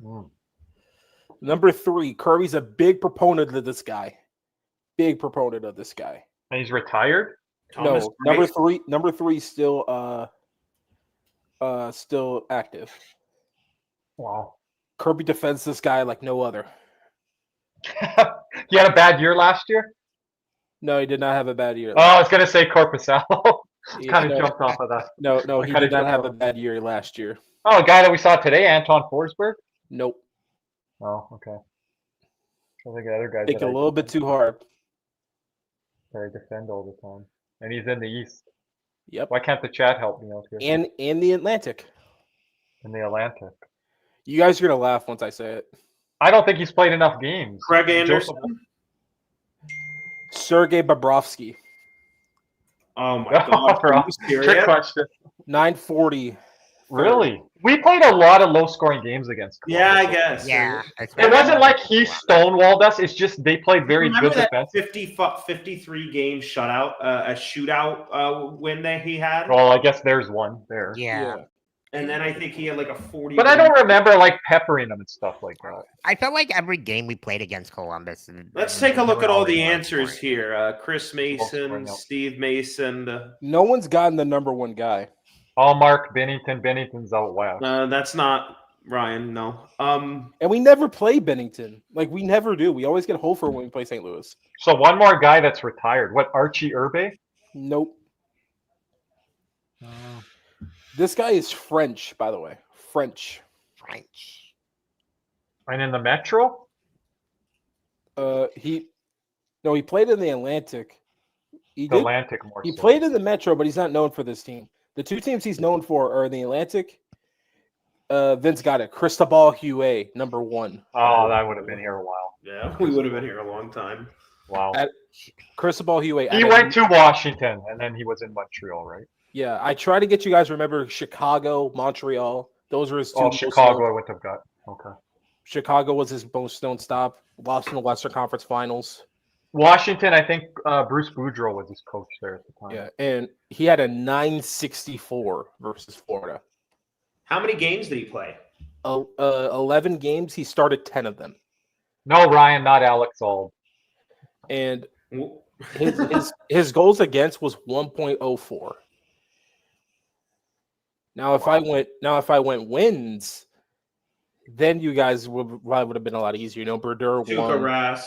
Hmm. Number 3, Kirby's a big proponent of this guy. Big proponent of this guy. And he's retired? Thomas No, number Greiss. 3. Number 3 still active. Wow. Kirby defends this guy like no other. He had a bad year last year? No, he did not have a bad year. Oh, I was going to say Corpusalo. He- Kind of no, jumped off of that. no, I he kinda did not jumped have a off. bad year last year. Oh, a guy that we saw today, Anton Forsberg? Nope. Oh, okay. I think the other guys Think that a little bit too hard. I defend all the time. And he's in the East. Yep. Why can't the chat help me out here? And the Atlantic. In the Atlantic. You guys are gonna laugh once I say it. I don't think he's played enough games. Craig Anderson. Joseph- Sergei Bobrovsky, Oh my God! Bro, Are you Trick serious? question. 940. Really? We played a lot of low-scoring games against Yeah, I Columbus. guess. Yeah. It wasn't like he stonewalled us. It's just they played very Remember good that defense. 53 game shutout, a shootout win that he had, Well, I guess there's one there. Yeah. and then I think he had like a 40. But I don't remember like peppering them and stuff like that. I felt like every game we played against Columbus. Let's take a look at all the Already answers scoring. here. Chris Mason, scoring up. Steve Mason. No one's gotten the number 1 guy. All Mark Bennington. Bennington's out west. That's not Ryan. No. And we never play Bennington. Like we never do. We always get Hofer when we play St. Louis. So one more guy that's retired. What, Archie Urbe? Nope. This guy is French, by the way. French. French. And in the Metro? He played in the Atlantic. He The did. Atlantic more He so. played in the Metro, but he's not known for this team. The 2 teams he's known for are the Atlantic. Vince got it. Cristobal Huet, number 1. Oh, that would have been here a while. Yeah, we would have been here a long time. Wow. Cristobal Huet. He went to Washington, and then he was in Montreal, right? Yeah, I try to get you guys to remember Chicago, Montreal. Those were his 2 Oh, most Chicago known- I would have got. Okay. Chicago was his most known stop. Lost in the Western Conference Finals. Washington, I think Bruce Boudreau was his coach there at the time. Yeah, and he had a 964 versus Florida. How many games did he play? 11 games. He started 10 of them. No, Ryan, not Alex Auld. And his goals against was 1.04. Now if I went wins, then you guys would have been a lot easier. You know, Brodeur Tuukka won. Rask.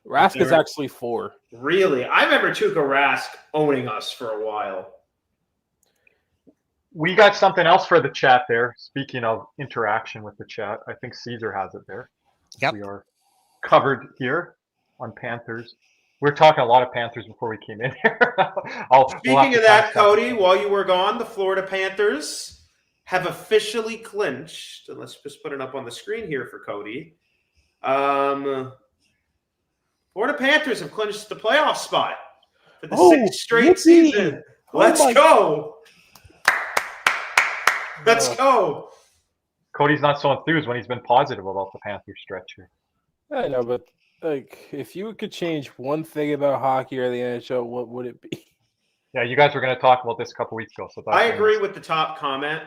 Rask is Derek. actually 4. Really? I remember Tuukka Rask owning us for a while. We got something else for the chat there. Speaking of interaction with the chat, I think Caesar has it there. Yep. We are covered here on Panthers. We were talking a lot of Panthers before we came in here. Speaking of that, Cody, while you were gone, the Florida Panthers have officially clinched. And let's just put it up on the screen here for Cody. Florida Panthers have clinched the playoff spot for the 6th straight yippee. season. Oh Let's my- go. Let's go. Cody's not so enthused when he's been positive about the Panthers stretch here. I know, but like, if you could change one thing about hockey or the NHL, what would it be? Yeah, you guys were going to talk about this a couple weeks ago. So I agree with the top comment.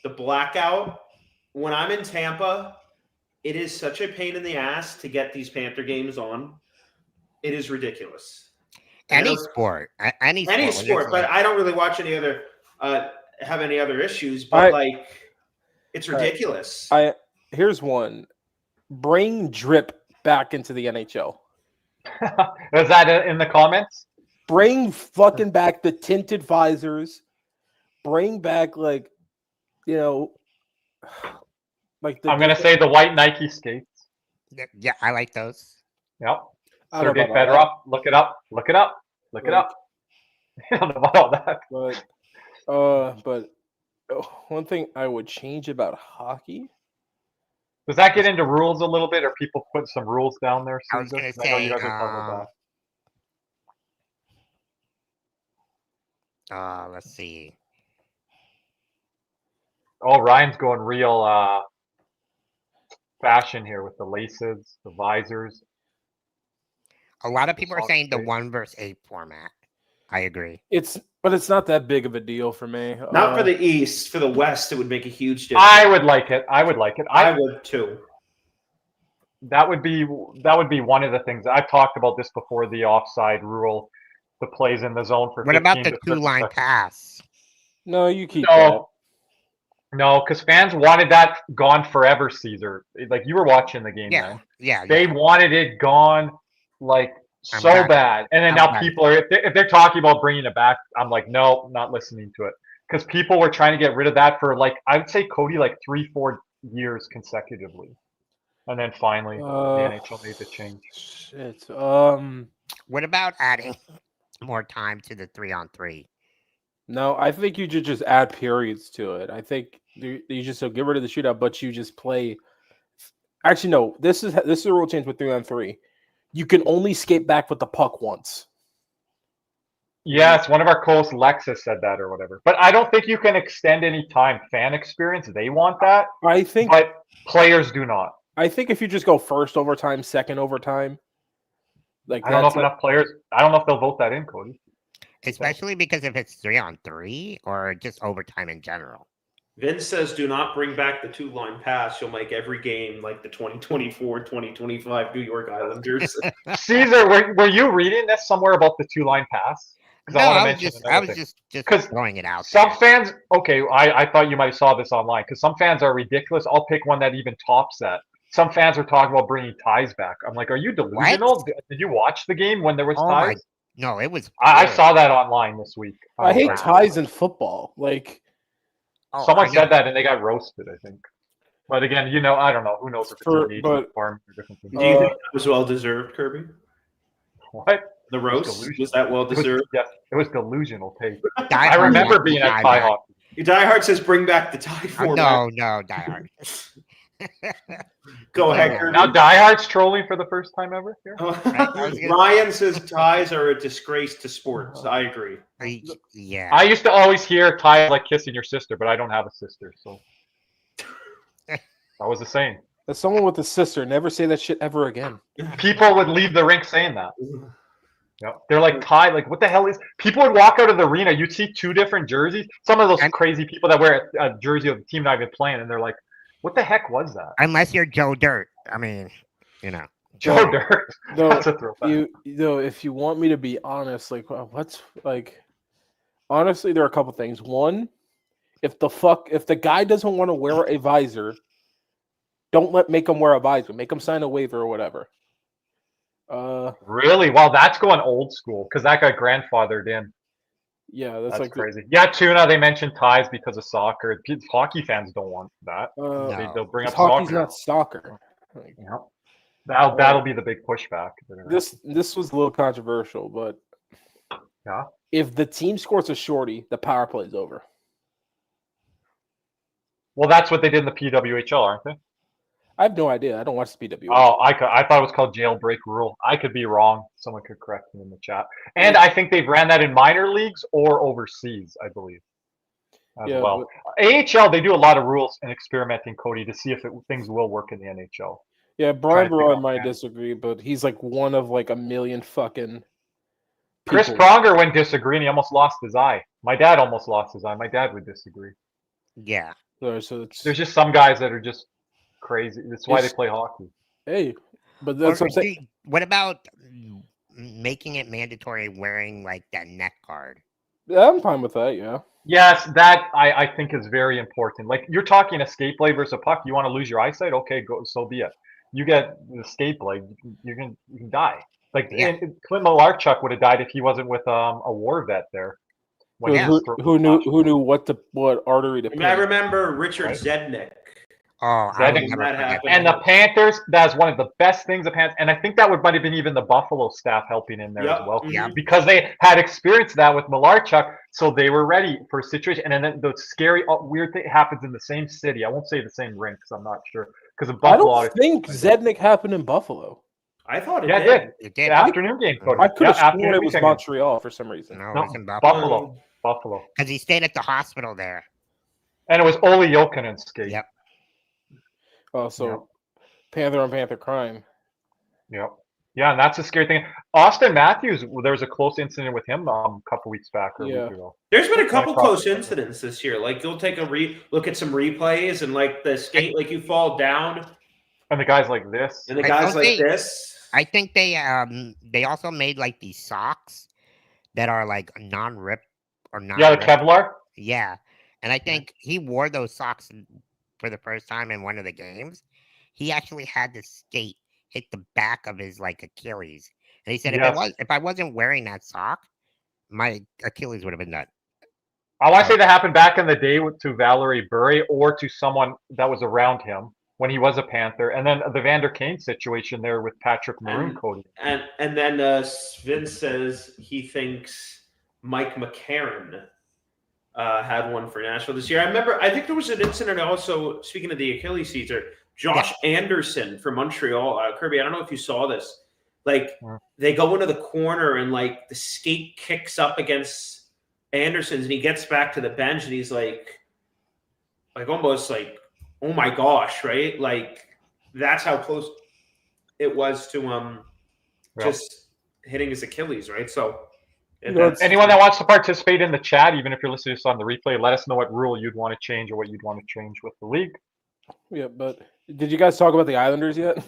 The blackout. When I'm in Tampa, it is such a pain in the ass to get these Panther games on. It is ridiculous. Any sport, any sport, but I don't really watch any other have any other issues. But it's ridiculous. Here's one: bring drip back into the NHL. Was that in the comments? Bring fucking back the tinted visors. Bring back like I'm gonna say the white Nike skates. Yeah, I like those. Yep. Sergei Fedorov. Look it up. Look it up. Look it up. I don't know about all that. But one thing I would change about hockey. Does that get into rules a little bit, or people put some rules down there? I was going to say, I know you guys are talking about that. Let's see. Oh, Ryan's going real fashion here with the laces, the visors. A lot of people are saying the 1-8 format. I agree. But it's not that big of a deal for me. Not for the East. For the West, it would make a huge difference. I would like it. I would too. That would be one of the things. I've talked about this before, the offside rule, the plays in the zone for. What about the 2-line pass? No, you keep that. No, because fans wanted that gone forever, Caesar. Like, you were watching the game, man. Yeah. They wanted it gone, like, so bad. And then now people are, if they're talking about bringing it back, I'm like, no, not listening to it. Because people were trying to get rid of that for, like, I would say, Cody, like 3-4 years consecutively. And then finally, the NHL made the change. Shit. What about adding more time to the 3-on-3? No, I think you should just add periods to it. I think you just get rid of the shootout, but you just play. Actually, no. This is a rule change with 3-on-3. You can only skate back with the puck once. Yes, one of our co-hosts, Lexus, said that or whatever. But I don't think you can extend any time. Fan experience, they want that. But players do not. I think if you just go first overtime, second overtime, I don't know if enough players. I don't know if they'll vote that in, Cody. Especially because if it's 3-on-3 or just overtime in general. Vince says, do not bring back the 2-line pass. You'll make every game like the 2024-2025 New York Islanders. Caesar, were you reading this somewhere about the 2-line pass? No, I was just throwing it out. Some fans, I thought you might have saw this online, because some fans are ridiculous. I'll pick one that even tops that. Some fans are talking about bringing ties back. I'm like, are you delusional? What? Did you watch the game when there was ties? No, it was. I saw that online this week. I hate ties in football. Like, someone said that and they got roasted, I think. But again, I don't know. Who knows if it's a farm or different things. Do you think that was well deserved, Kirby? What? The roast? Was that well deserved? Yes, it was delusional take. I remember being at tie hockey. Die Hard says bring back the tie format. No, Die Hard. Go ahead, Kirby. Now Die Hard's trolling for the first time ever here. Ryan says ties are a disgrace to sports. I agree. Yeah. I used to always hear ties like kissing your sister, but I don't have a sister, so that was the saying. As someone with a sister, never say that shit ever again. People would leave the rink saying that. Yep. They're like, tie, like, what the hell is... People would walk out of the arena, you'd see 2 different jerseys. Some of those crazy people that wear a jersey of the team not even playing, and they're like, what the heck was that? Unless you're Joe Dirt. I mean, Joe Dirt. That's a throwback. If you want me to be honest, honestly, there are a couple things. One, if the guy doesn't want to wear a visor, don't make him wear a visor. Make him sign a waiver or whatever. Really? Well, that's going old school because that got grandfathered in. Yeah, that's like crazy. Yeah, Tuna, they mentioned ties because of soccer. Hockey fans don't want that. They'll bring up hockey's soccer. Not soccer. That'll be the big pushback. This was a little controversial, but if the team scores a shorty, the power play is over. Well, that's what they did in the PWHL, aren't they? I have no idea. I don't watch the PWHL. Oh, I thought it was called jailbreak rule. I could be wrong. Someone could correct me in the chat. And I think they've ran that in minor leagues or overseas, I believe. as Yeah, well. AHL, they do a lot of rules and experimenting, Cody, to see if things will work in the NHL. Yeah, Trying Brian to figure Berard out might that. disagree, but he's like one of like a million fucking Chris people. Pronger wouldn't disagree, and he almost lost his eye. My dad almost lost his eye. My dad would disagree. Yeah. So it's There's just some guys that are just crazy. That's why they It's- play hockey. hey, but Or that's what I'm saying. what about making it mandatory wearing like that neck guard? Yeah, I'm fine with that. Yeah, Yes, that I think is very important. Like you're talking a skate blade versus a puck. You want to lose your eyesight? Okay, go. So be it. You get the skate blade, you can die. Like Yeah. Clint Malarchuk would have died if he wasn't with a war vet there. When Who- he Yeah. was who knew what artery to I mean, I pick? remember Richard Right. Zednik. Oh, I will Zednik- never that forget happened. that. And the Panthers, that's one of the best things the Panthers, and I think that might have been even the Buffalo staff helping in there Yep. as well. Yeah. mhm. Because they had experienced that with Malarchuk, so they were ready for a situation. And then the scary, weird thing happens in the same city. I won't say the same rink because I'm not sure. Because of I Buffalo, don't think Zednik happened in Buffalo. I thought it yeah, it did. did. It The did. afternoon game, Cody. I could have Yeah, sworn it was weekend game. Montreal for some reason. No, it No, was in Buffalo. Um, Buffalo. Because he stayed at the hospital there. And it was Ole Jokinen skate. Yep. Oh, so Panther on Panther crime. Yep. Yeah, and that's the scary thing. Austin Matthews, there was a close incident with him a couple weeks back or a Yeah. week ago. There's been a couple across close the- incidents this year. Like you'll take a look at some replays and like the skate, like you fall down, And the guy's like this. and the I guys don't like think- this. I think they also made like these socks that are like non-rip or non. Yeah, the Kevlar. Yeah, and I think he wore those socks for the first time in one of the games. He actually had the skate hit the back of his like Achilles, and he said Yes. if I wasn't wearing that sock, my Achilles would have been done. I want to say that happened back in the day to Valerie Bury or to someone that was around him when he was a Panther. And then the Vander Kane situation there with Patrick Maroon, And- Cody. And then Vince says he thinks Mike McCarron had one for Nashville this year. I think there was an incident also, speaking of the Achilles Caesar, Josh Anderson from Montreal. Kirby, I don't know if you saw this. Like, Yeah. they go into the corner and, like, the skate kicks up against Anderson's and he gets back to the bench and he's like almost like, oh my gosh, right? Like, that's how close it was to Yeah. just hitting his Achilles, right? So know, Anyone that wants to participate in the chat, even if you're listening to this on the replay, let us know what rule you'd want to change or what you'd want to change with the league. Yeah, but did you guys talk about the Islanders yet?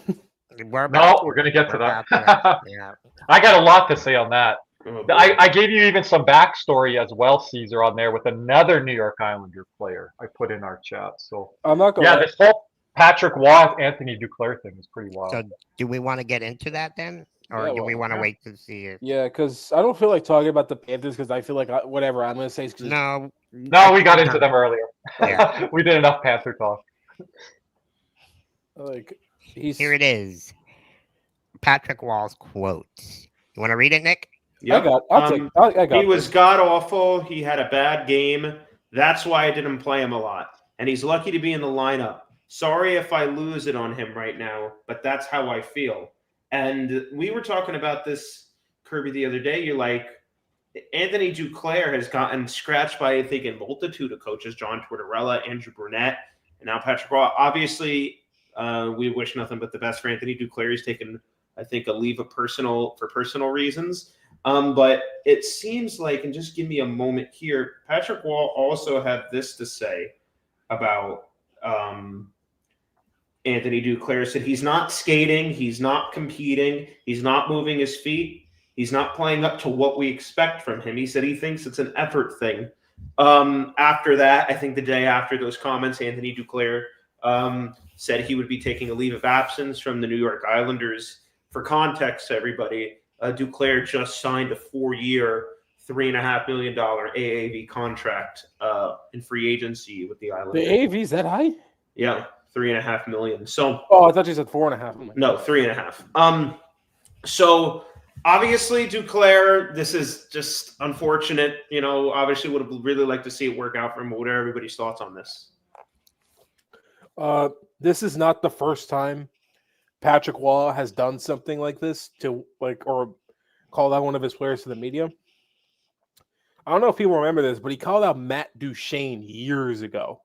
We're No, we're going to get we're to that. about to- yeah. I got a lot to say on that. oh, I gave you even some backstory as well, Caesar, on there with another New York Islander player I put in our chat. So, I'm not gonna. yeah, lie. this whole Patrick Waugh, Anthony Duclair thing is pretty wild. So do we want to get into that then, or Yeah, do we well, want to yeah. wait to see it? Yeah, because I don't feel like talking about the Panthers because I feel like whatever I'm gonna say is just No. No, we got into them earlier. Yeah. We did enough Panther talk. like he's. Here it is. Patrick Wall's quote. You want to read it, Nick? Yep. I'll take. I got. He was this. god awful. He had a bad game. That's why I didn't play him a lot. And he's lucky to be in the lineup. Sorry if I lose it on him right now, but that's how I feel. And we were talking about this, Kirby, the other day. You're like, Anthony Duclair has gotten scratched by, I think, a multitude of coaches, John Tortorella, Andrew Burnett, and now Patrick Waugh. Obviously, we wish nothing but the best for Anthony Duclair. He's taken, I think, a leave of personal reasons. But it seems like, and just give me a moment here, Patrick Waugh also had this to say about Anthony Duclair. Said he's not skating, he's not competing, he's not moving his feet, he's not playing up to what we expect from him. He said he thinks it's an effort thing. After that, I think the day after those comments, Anthony Duclair said he would be taking a leave of absence from the New York Islanders. For context, everybody, Duclair just signed a 4-year, $3.5 million AAV contract in free agency with the Islanders. The AV's that high? Yeah, $3.5 million. So Oh, I thought you said 4.5. no, 3.5. So obviously Duclair, this is just unfortunate. You know, obviously would have really liked to see it work out for him. What are everybody's thoughts on this? This is not the first time Patrick Waugh has done something like this to or called out one of his players to the media. I don't know if people remember this, but he called out Matt Duchene years ago.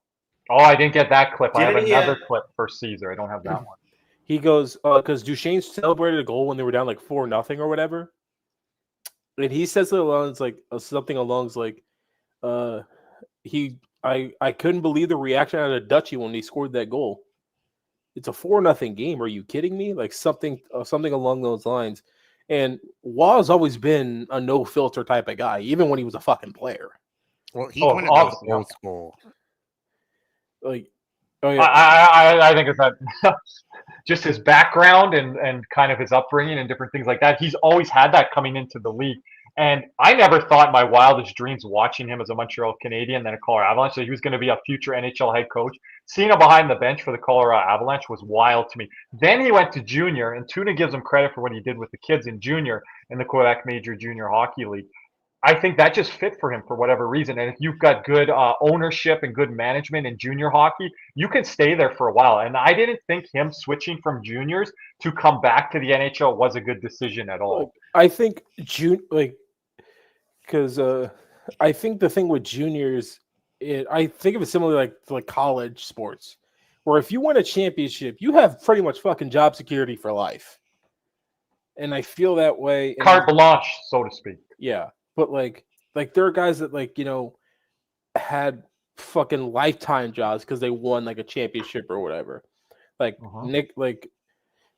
Oh, I didn't get that clip. I have Didn't he? another clip for Caesar. I don't have that one. He goes, because Duchesne celebrated a goal when they were down like 4-0 or whatever. And he says something along like, I couldn't believe the reaction out of Dutchie when he scored that goal. It's a 4-0 game. Are you kidding me? Like something along those lines. And Waugh's always been a no filter type of guy, even when he was a fucking player. Well, he's one of those old school. Like, oh yeah, I think it's that just his background and kind of his upbringing and different things like that. He's always had that coming into the league. And I never thought in my wildest dreams watching him as a Montreal Canadian, then a Colorado Avalanche, that he was going to be a future NHL head coach. Seeing him behind the bench for the Colorado Avalanche was wild to me. Then he went to junior, and Tuna gives him credit for what he did with the kids in junior in the Quebec Major Junior Hockey League. I think that just fit for him for whatever reason. And if you've got good ownership and good management in junior hockey, you can stay there for a while. And I didn't think him switching from juniors to come back to the NHL was a good decision at all. I think because I think the thing with juniors, I think of it similarly like college sports, where if you win a championship, you have pretty much fucking job security for life. And I feel that way. Carte blanche, so to speak. Yeah. But like there are guys that had fucking lifetime jobs because they won like a championship or whatever. Like Nick, like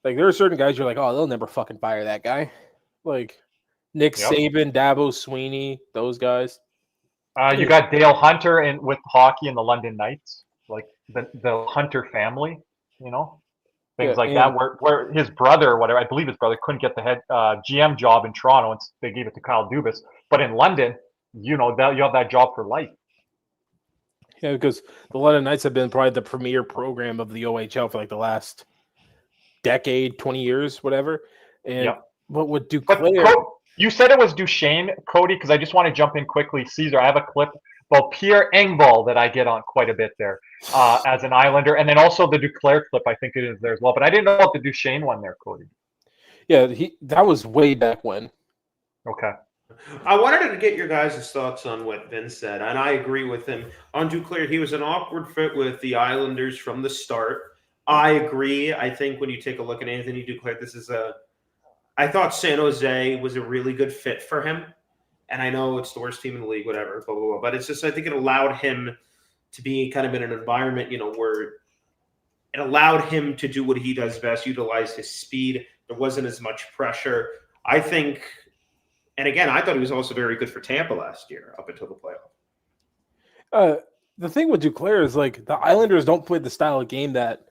there are certain guys you're like, oh, they'll never fucking fire that guy. Like Nick Saban, Dabo Sweeney, those guys. You got Dale Hunter with hockey in the London Knights, like the Hunter family, things like that. Where his brother, or whatever, I believe his brother couldn't get the head GM job in Toronto, and they gave it to Kyle Dubas. But in London, you have that job for life. Yeah, because the London Knights have been probably the premier program of the OHL for like the last decade, 20 years, whatever. And but with Duclair, you said it was Duchesne, Cody, because I just want to jump in quickly. Caesar, I have a clip about Pierre Engvall that I get on quite a bit there as an Islander, and then also the Duclair clip, I think it is there as well. But I didn't know about the Duchesne one there, Cody. Yeah, that was way back when. Okay. I wanted to get your guys' thoughts on what Vince said, and I agree with him. On Duclair, he was an awkward fit with the Islanders from the start. I agree. I think when you take a look at Anthony Duclair, I thought San Jose was a really good fit for him. And I know it's the worst team in the league, whatever, blah, blah, blah. But it's just, I think it allowed him to be kind of in an environment, where it allowed him to do what he does best, utilize his speed. There wasn't as much pressure. I think, and again, I thought he was also very good for Tampa last year up until the playoff. The thing with Duclair is like the Islanders don't play the style of game that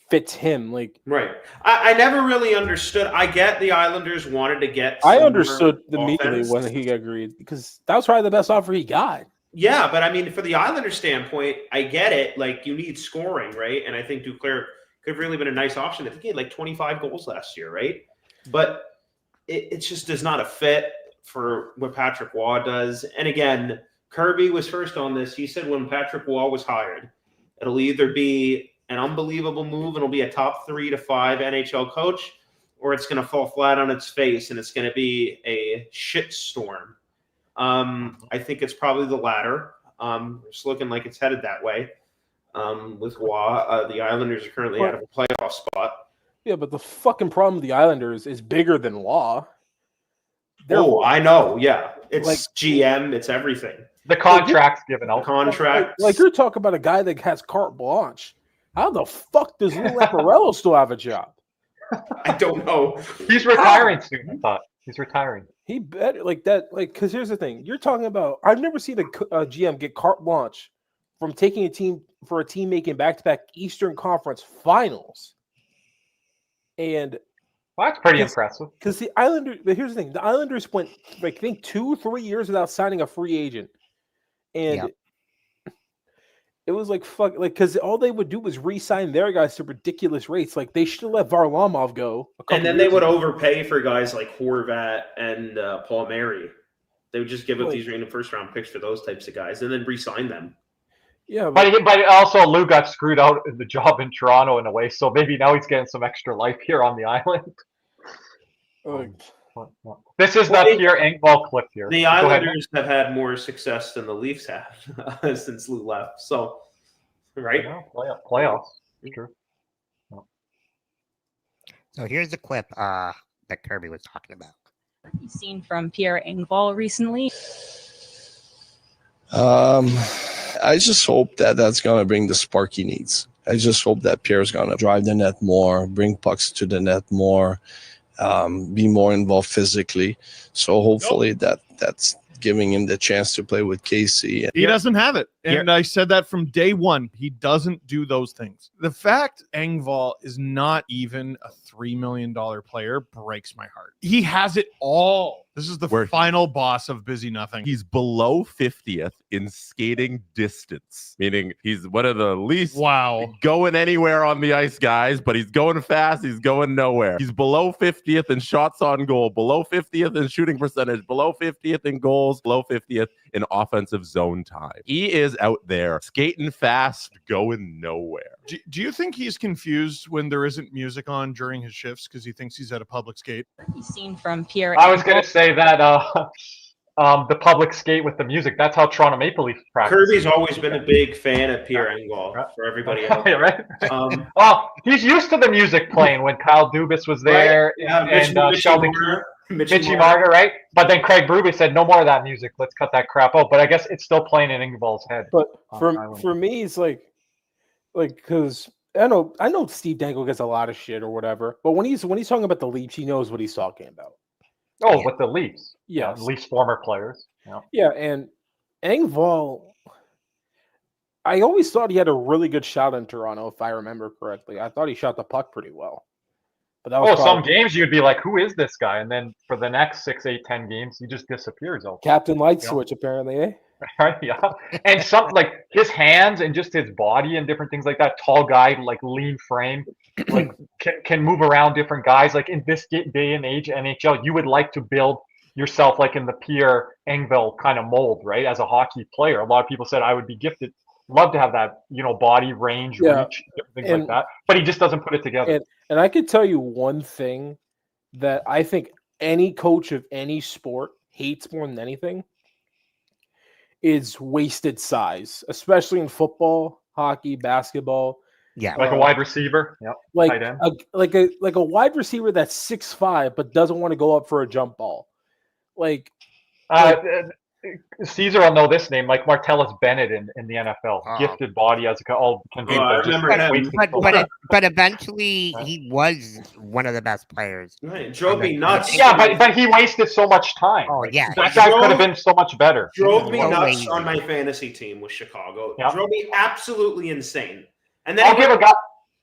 fits him. Like, right. I never really understood. I get the Islanders wanted to get. I understood immediately when he agreed because that was probably the best offer he got. Yeah, but I mean, for the Islanders standpoint, I get it. Like, you need scoring, right? And I think Duclair could have really been a nice option. I think he had like 25 goals last year, right? But it just does not a fit for what Patrick Waugh does. And again, Kirby was first on this. He said when Patrick Waugh was hired, it'll either be an unbelievable move and it'll be a top 3 to 5 NHL coach, or it's going to fall flat on its face and it's going to be a shit storm. I think it's probably the latter. It's looking like it's headed that way. With Waugh, the Islanders are currently out of a playoff spot. Yeah, but the fucking problem with the Islanders is bigger than Waugh. I know. Yeah, it's like GM. It's everything. The contract's given out. Contract. Like you're talking about a guy that has carte blanche. How the fuck does Lou Lamoriello still have a job? I don't know. He's retiring soon. I thought he's retiring. He better like that. Like, because here's the thing: you're talking about. I've never seen a GM get carte blanche from taking a team making back-to-back Eastern Conference Finals. And that's pretty impressive. Because the Islanders, but here's the thing: the Islanders went, like, I think 2-3 years without signing a free agent, and it was like fuck, like because all they would do was re-sign their guys to ridiculous rates. Like they should have let Varlamov go, and then they would overpay for guys like Horvat and Paul Mary. They would just give up these random first-round picks for those types of guys, and then re-sign them. Yeah, but also Lou got screwed out in the job in Toronto in a way, so maybe now he's getting some extra life here on the island. This is the Pierre Engvall clip here. The Go ahead. Islanders have had more success than the Leafs have since Lou left. So, right? Yeah, playoffs. True. So here's the clip that Kirby was talking about. You've seen from Pierre Engvall recently. I just hope that that's going to bring the spark he needs. I just hope that Pierre's going to drive the net more, bring pucks to the net more, be more involved physically. So hopefully that's giving him the chance to play with Casey. He doesn't have it. And I said that from day one. He doesn't do those things. The fact Engvall is not even a $3 million player breaks my heart. He has it all. This is the final boss of Busy Nothing. He's below 50th in skating distance, meaning he's one of the least going anywhere on the ice guys, but he's going fast. He's going nowhere. He's below 50th in shots on goal, below 50th in shooting percentage, below 50th in goals, below 50th in offensive zone time. He is out there skating fast, going nowhere. Do you think he's confused when there isn't music on during his shifts because he thinks he's at a public skate? You've seen from Pierre. I was going to say that the public skate with the music. That's how Toronto Maple Leafs practice. Kirby's always been a big fan of Pierre Engvall for everybody else. Right? He's used to the music playing when Kyle Dubas was there and Sheldon Mitchie Marner, right? But then Craig Berube said, no more of that music. Let's cut that crap out. But I guess it's still playing in Engvall's head. But for me, it's like because I know Steve Dangle gets a lot of shit or whatever. But when he's talking about the Leafs, he knows what he's talking about. Oh, with the Leafs. Yes. Yeah, Leafs former players. Yeah. Yeah, and Engvall, I always thought he had a really good shot in Toronto, if I remember correctly. I thought he shot the puck pretty well. But that was some games you'd be like, who is this guy? And then for the next 6, 8, 10 games, he just disappears. Captain Light Switch, apparently, eh? Right, yeah. And something like his hands and just his body and different things like that. Tall guy, like lean frame, like can move around different guys. Like in this day and age, NHL, you would like to build yourself like in the Pierre Engvall kind of mold, right? As a hockey player, a lot of people said I would be gifted. Love to have that, body range, reach, things like that. But he just doesn't put it together. And I could tell you one thing that I think any coach of any sport hates more than anything is wasted size, especially in football, hockey, basketball. Yeah, like a wide receiver. Yep. Like a wide receiver that's 6'5", but doesn't want to go up for a jump ball. Caesar will know this name, like Martellus Bennett in the NFL. Gifted body as all but eventually he was one of the best players. Right, drove me nuts. Yeah, but he wasted so much time. Oh yeah, that guy could have been so much better. Drove me nuts on my fantasy team with Chicago. Yeah. Drove me absolutely insane. And then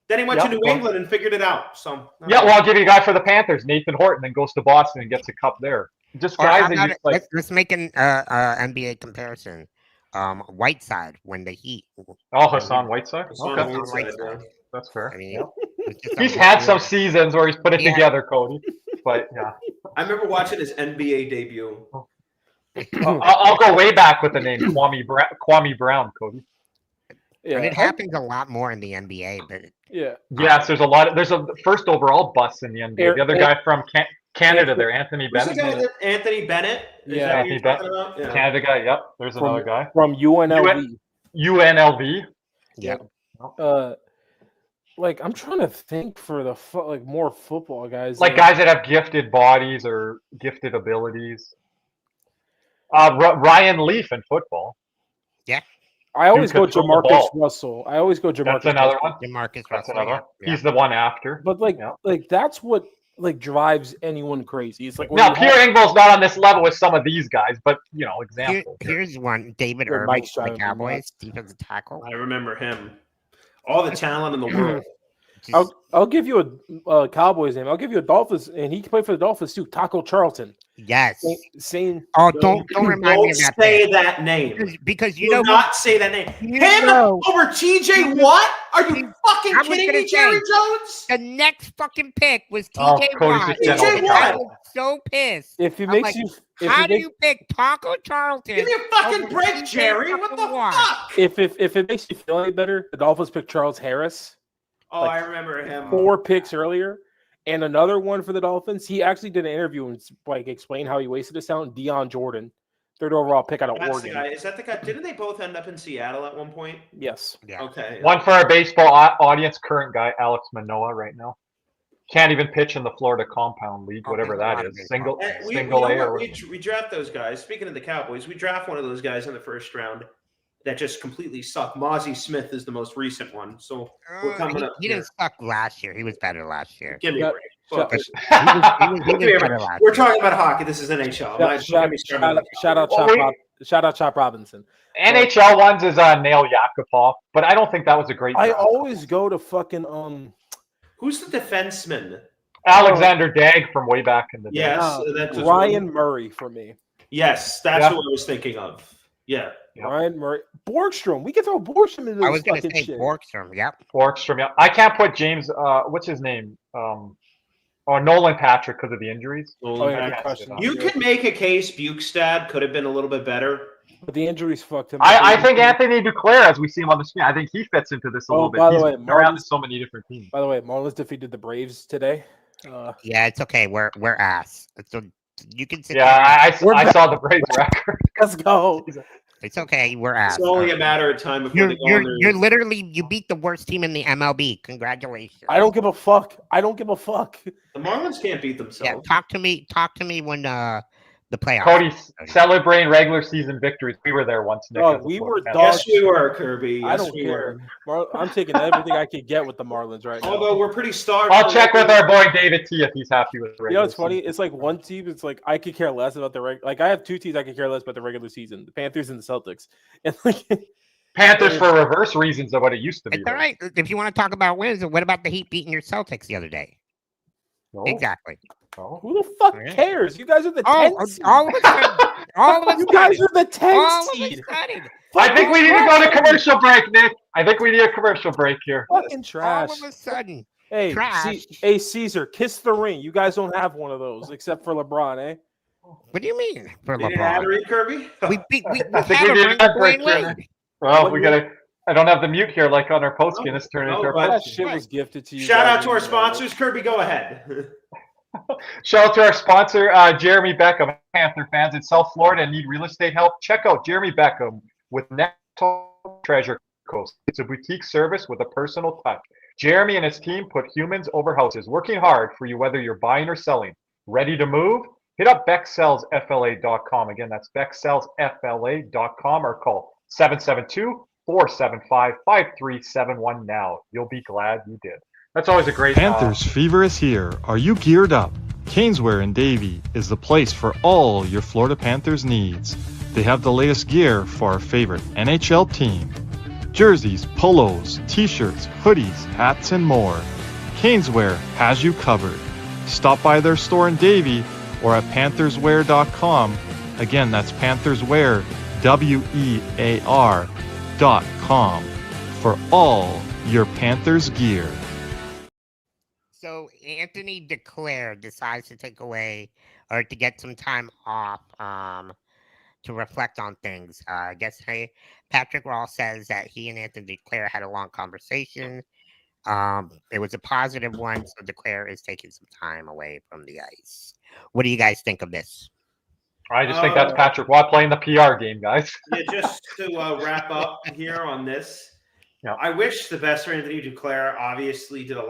Then he went to New England and figured it out. So I'll give you a guy for the Panthers, Nathan Horton, then goes to Boston and gets a cup there. Just guys that let's make an NBA comparison. Whiteside when the Heat. Oh, Hassan Whiteside. That's fair. I mean, he's had some seasons where he's put it together, Cody. But yeah, I remember watching his NBA debut. I'll go way back with the name Kwame Brown, Cody. Yeah, it happens a lot more in the NBA, but yes, there's a lot. There's a first overall bust in the NBA. The other guy from Canada there, Anthony Bennett. Anthony Bennett? Yeah, Anthony Bennett. Yeah. Canada guy, yep. There's another guy. From UNLV. UNLV. Yeah. I'm trying to think for the more football guys. Like guys that have gifted bodies or gifted abilities. Ryan Leaf in football. Yeah. I always go Jamarcus Russell. That's another one. Jamarcus That's Russell. another. Yeah. He's the one after. But that's what drives anyone crazy. It's like now Pierre Engvall's not on this level with some of these guys, but example. Here's one: David Irving, the Cowboys defensive tackle. I remember him. All the talent in the world. I'll give you a Cowboys name. I'll give you a Dolphins, and he played for the Dolphins too. Taco Charlton. Yes. Same. Oh, don't remind me of that. Don't say that name. Because do not say that name. Him over TJ Watt? Are you fucking kidding me, Jerry Jones? The next fucking pick was TJ Watt. TJ Watt. I was so pissed. If he makes you, how do you pick Taco Charlton? Give me a fucking break, Jerry. What the fuck? If it makes you feel any better, the Dolphins picked Charles Harris. Oh, I remember him. 4 picks earlier. And another one for the Dolphins, he actually did an interview and like explain how he wasted his talent. Dion Jordan, 3rd overall pick out of That's the Oregon. guy. Is that the guy? Didn't they both end up in Seattle at one point? Yes. Yeah. Okay. One for our baseball audience, current guy, Alex Manoah right now. Can't even pitch in the Florida Compound League, Oh, whatever there's a lot that of is. baseball. And we Single know A what? or We draft those guys. Speaking of the Cowboys, we draft one of those guys in the first round that just completely suck. Mozzie Smith is the most recent one. So we're coming up He here. didn't suck last year. He was better last year. Give me a Yeah, break. shout- Focus. He was Give me a better break. last We're year. talking about hockey. This is NHL. Shout out Chop Robinson. NHL ones is Nail Yakupov, but I don't think that was a great I draft. always go to fucking Who's the defenseman? Alexander Dag from way back in the day. Yes, that's Ryan Murray for me. Yes, that's Yeah. who I was thinking of. Yeah. Yep. Ryan Murray. Borgstrom. We can throw Borgstrom into I was this going to fucking say shit. Borgstrom. Yep. Borgstrom, yeah. I can't put James, what's his name? Nolan Patrick because of the injuries. Oh, yeah, I good can't question. say that. You can make a case Bukestad could have been a little bit better. But the injuries fucked him. I think Anthony Duclair, as we see him on the screen, I think he fits into this a little bit. by the He's way, been around Martin's- so many different teams. By the way, Marlins defeated the Braves today. Yeah, it's okay. We're ass. So you can sit Yeah, there. I saw the Braves record. Let's go. It's okay. We're ass. It's only a matter of time before they go on You're literally you beat the worst team in the MLB. Congratulations. I don't give a fuck. I don't give a fuck. The Marlins can't beat Yeah, themselves. talk to me when the playoffs. Cody, celebrating regular season victories. We were there once, Nick. Oh, as a we Florida were fan. dogs. Yes, we were, Kirby. I Yes, don't we care. were. I'm taking everything I could get with the Marlins right now. Although we're pretty starved. I'll for check with regular- our boy David T if he's happy with the You know regular what's funny? season. It's like one team. It's like I could care less about the like. I have two teams I could care less about the regular season: the Panthers and the Celtics. And like, Panthers for reverse reasons of what it used to be. It's all right. If you want to talk about wins, what about the Heat beating your Celtics the other day? No. Exactly. No. who the fuck Yeah. cares? You guys are the Oh, 10th seed. all of a sudden, all of a You guys sudden, are the 10th all of a seed. sudden, I think we need to go to commercial break, Nick. I think we need a commercial break here. Fucking all trash. of a sudden. Hey, trash. hey, Caesar, kiss the ring. You guys don't have one of those except for LeBron, eh? What do you mean for You didn't have LeBron? to read Kirby? We beat. We I think had we a need ring that for break Dwayne here. Wade. Well, we gotta. I don't have the mute here like on our post game. Let's turn it into No, our but- That post shit was gifted to you. Shout guys out to our anyway. sponsors. Kirby, go ahead. Shout out to our sponsor, Jeremy Beckham. Panther fans in South Florida and need real estate help? Check out Jeremy Beckham with Next Treasure Coast. It's a boutique service with a personal touch. Jeremy and his team put humans over houses, working hard for you whether you're buying or selling. Ready to move? Hit up BeckSellsFLA.com. Again, that's BeckSellsFLA.com or call 772-475-5371 now. You'll be glad you did. That's always a great Panthers fever is here. Are you geared up? Caneswear in Davie is the place for all your Florida Panthers needs. They have the latest gear for our favorite NHL team. Jerseys, polos, t-shirts, hoodies, hats, and more. Caneswear has you covered. Stop by their store in Davie or at PanthersWear.com. Again, that's PanthersWear, WEAR.com for all your Panthers gear. So Anthony Duclair decides to take away or to get some time off to reflect on things. I guess Patrick Rawl says that he and Anthony Duclair had a long conversation. It was a positive one, so Duclair is taking some time away from the ice. What do you guys think of this? I just think that's Patrick Watt playing the PR game, guys. Yeah, just to wrap up here on this. Yeah. I wish the best for Anthony Duclair. Obviously, did had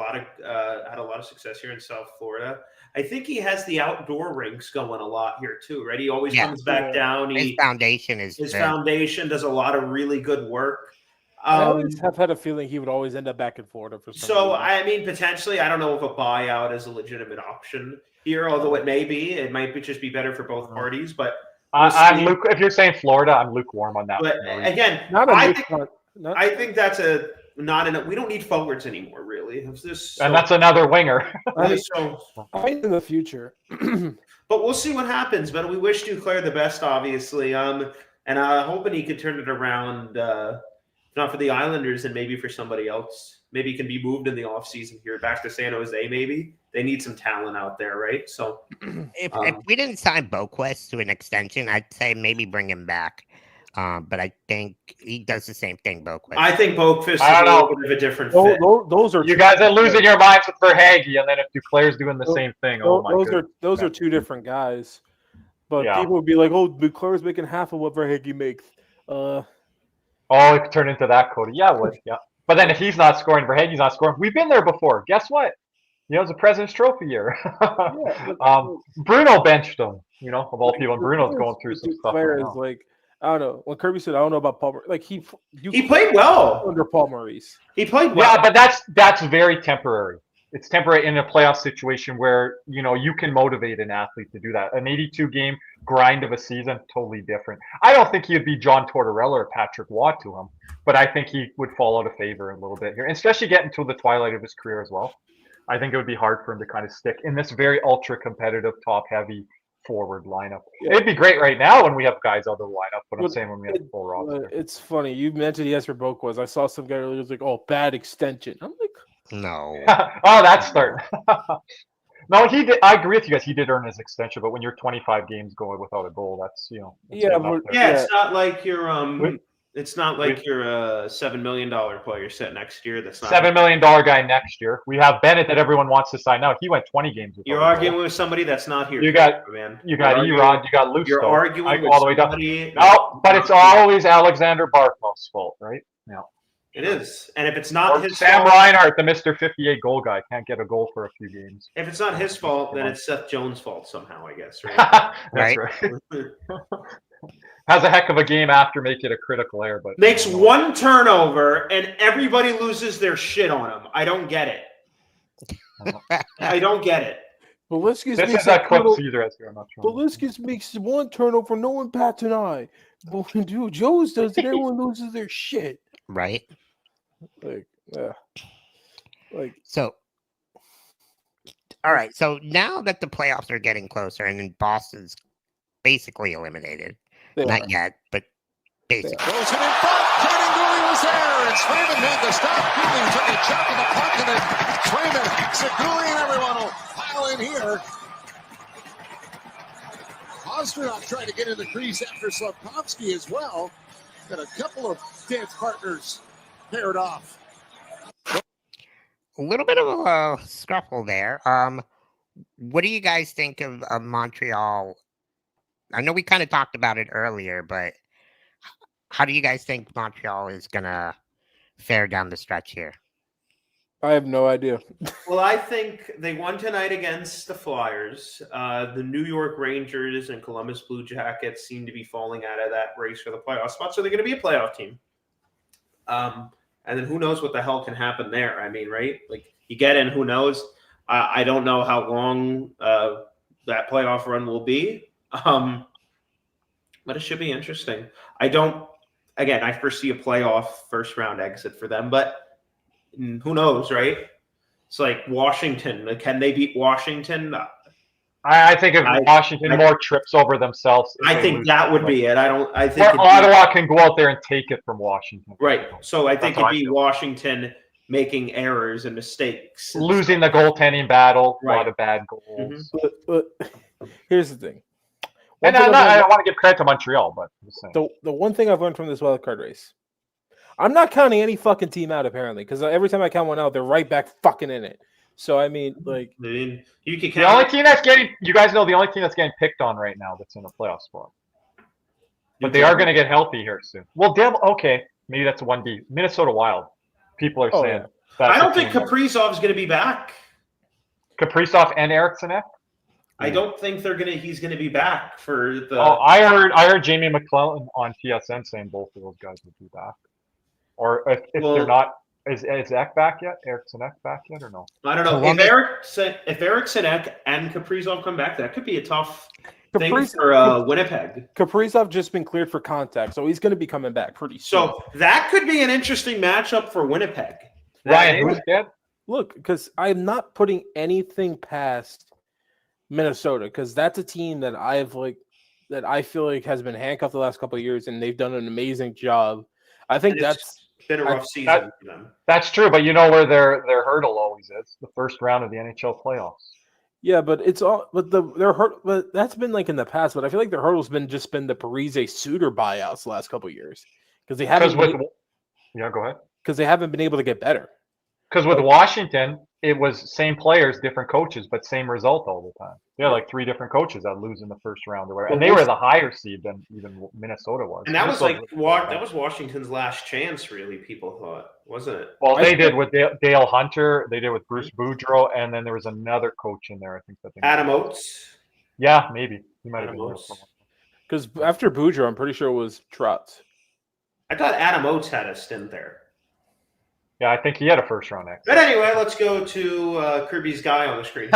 a lot of success here in South Florida. I think he has the outdoor rinks going a lot here too, right? He always comes back down. His foundation is his foundation does a lot of really good work. I always have had a feeling he would always end up back in Florida for some So reason. I mean, potentially, I don't know if a buyout is a legitimate option here, although it may be. It might just be better for both parties. But I'm Luke. If you're saying Florida, I'm lukewarm on that. But again, I think that's a not enough. We don't need forwards anymore, really. And that's another winger. So, in the future. But we'll see what happens. But we wish Duclair the best, obviously. And hoping he could turn it around, if not for the Islanders and maybe for somebody else. Maybe he can be moved in the offseason here back to San Jose, maybe. They need some talent out there, right? So if we didn't sign Boquist to an extension, I'd say maybe bring him back. But I think he does the same thing, Boquist. I think Boquist is I a don't know. little bit of a different fit. Those are You guys are losing your minds with Verhaeghe, and then if Duclair's doing the same thing, oh my goodness. Those are two different guys. But Yeah. people would be like, "Oh, Duclair's making half of what Verhaeghe makes." Oh, it could turn into that, Cody. Yeah, it would. Yeah. But then if he's not scoring, Verhaeghe's not scoring. We've been there before. Guess what? It was a President's Trophy year. Bruno benched him, of all people. And Bruno's going through some stuff right now. Like, I don't know. When Kirby said, "I don't know about Paul," like he played well under Paul Maurice. He played well. Yeah, but that's very temporary. It's temporary in a playoff situation where you can motivate an athlete to do that. An 82-game grind of a season, totally different. I don't think he'd be John Tortorella or Patrick Waugh to him, but I think he would fall out of favor a little bit here, and especially getting to the twilight of his career as well. I think it would be hard for him to kind of stick in this very ultra-competitive, top-heavy forward lineup. Yeah. It'd be great right now when we have guys out of the lineup, but I'm saying when we have full roster. It's funny. You mentioned yes for Boquist. I saw some guy earlier was like, "Oh, bad extension." I'm like, no. Oh, that's starting. No, he did. I agree with you guys. He did earn his extension, but when you're 25 games going without a goal, that's it's not like you're it's not like you're a $7 million player set next year. That's not $7 million guy next year. We have Bennett that everyone wants to sign now. He went 20 games. You're arguing with somebody that's not here. You got man. Erod. You got Lusto. You're arguing with all the way down. No, but it's always Alexander Barkov's fault, right? Yeah. It is. And if it's not his Sam fault, Reinhart, the Mr. 58 goal guy, can't get a goal for a few games. If it's not his fault, then it's Seth Jones' fault somehow, I guess. Right? That's right. Has a heck of a game after making a critical error, but makes one turnover and everybody loses their shit on him. I don't get it. I don't get it. Beliscus this is that clip Caesar has here. I'm not sure. Beliscus makes one turnover, no one bats an eye. But when Joe's does it, everyone loses their shit. Right. So, all right. So now that the playoffs are getting closer and then Boston's basically eliminated, not yet, but basically. Goes in front. Cannon Dooley was there, and Swayman had to stop. Dooley took a chunk in the puck, and then Swayman, Seguli, and everyone will pile in here. Osterhoff trying to get in the crease after Slavkovsky as well. Got a couple of dance partners paired off. A little bit of a scuffle there. What do you guys think of Montreal? I know we kind of talked about it earlier, but how do you guys think Montreal is going to fare down the stretch here? I have no idea. Well, I think they won tonight against the Flyers. The New York Rangers and Columbus Blue Jackets seem to be falling out of that race for the playoff spot, so they're going to be a playoff team. And then who knows what the hell can happen there? I mean, right? Like, you get in, who knows? I don't know how long that playoff run will be. But it should be interesting. I foresee a playoff first round exit for them, but who knows, right? It's like Washington. Can they beat Washington? I think if Washington more trips over themselves. I think that would be it. I think Ottawa can go out there and take it from Washington. Right. So I think it'd be Washington making errors and mistakes. Losing the goaltending battle, a lot of bad goals. Mm-hmm. But here's the thing. I don't want to give credit to Montreal, but the one thing I've learned from this wild card race, I'm not counting any fucking team out apparently, because every time I count one out, they're right back fucking in it. So I mean, you can count. The only team that's getting, you guys know, the only team that's getting picked on right now that's in the playoff spot, but they are going to get healthy here soon. Well, okay, maybe that's 1B. Minnesota Wild. People are saying. Yeah. I don't think Kaprizov's going to be back. Kaprizov and Eriksson. I don't think he's gonna be back for the. Oh, I heard Jamie McClellan on TSN saying both of those guys would be back, or if they're not, is Ek back yet? Eriksson Ek back yet or no? I don't know. If Eriksson Ek and Kaprizov come back, that could be a tough thing for Winnipeg. Kaprizov just been cleared for contact, so he's going to be coming back pretty soon. So that could be an interesting matchup for Winnipeg. Ryan, who's dead? Look, because I'm not putting anything past Minnesota, because that's a team that I feel like has been handcuffed the last couple of years, and they've done an amazing job. I think that's been a rough season for them. That's true, but you know where their hurdle always is: the first round of the NHL playoffs. Yeah, but it's all their hurt. But that's been like in the past. But I feel like their hurdle's been the Parise Suter buyouts the last couple of years because they haven't. Yeah, go ahead. Because they haven't been able to get better. Because with Washington, it was same players, different coaches, but same result all the time. They had like 3 different coaches that lose in the first round, or whatever, and they were the higher seed than even Minnesota was. And that was like that was Washington's last chance, really. People thought, wasn't it? Well, they did with Dale Hunter, they did with Bruce Boudreau, and then there was another coach in there. I think Adam Oates. Yeah, maybe he might have been there. Because after Boudreau, I'm pretty sure it was Trotz. I thought Adam Oates had a stint there. Yeah, I think he had a first round exit. But anyway, let's go to Kirby's guy on the screen.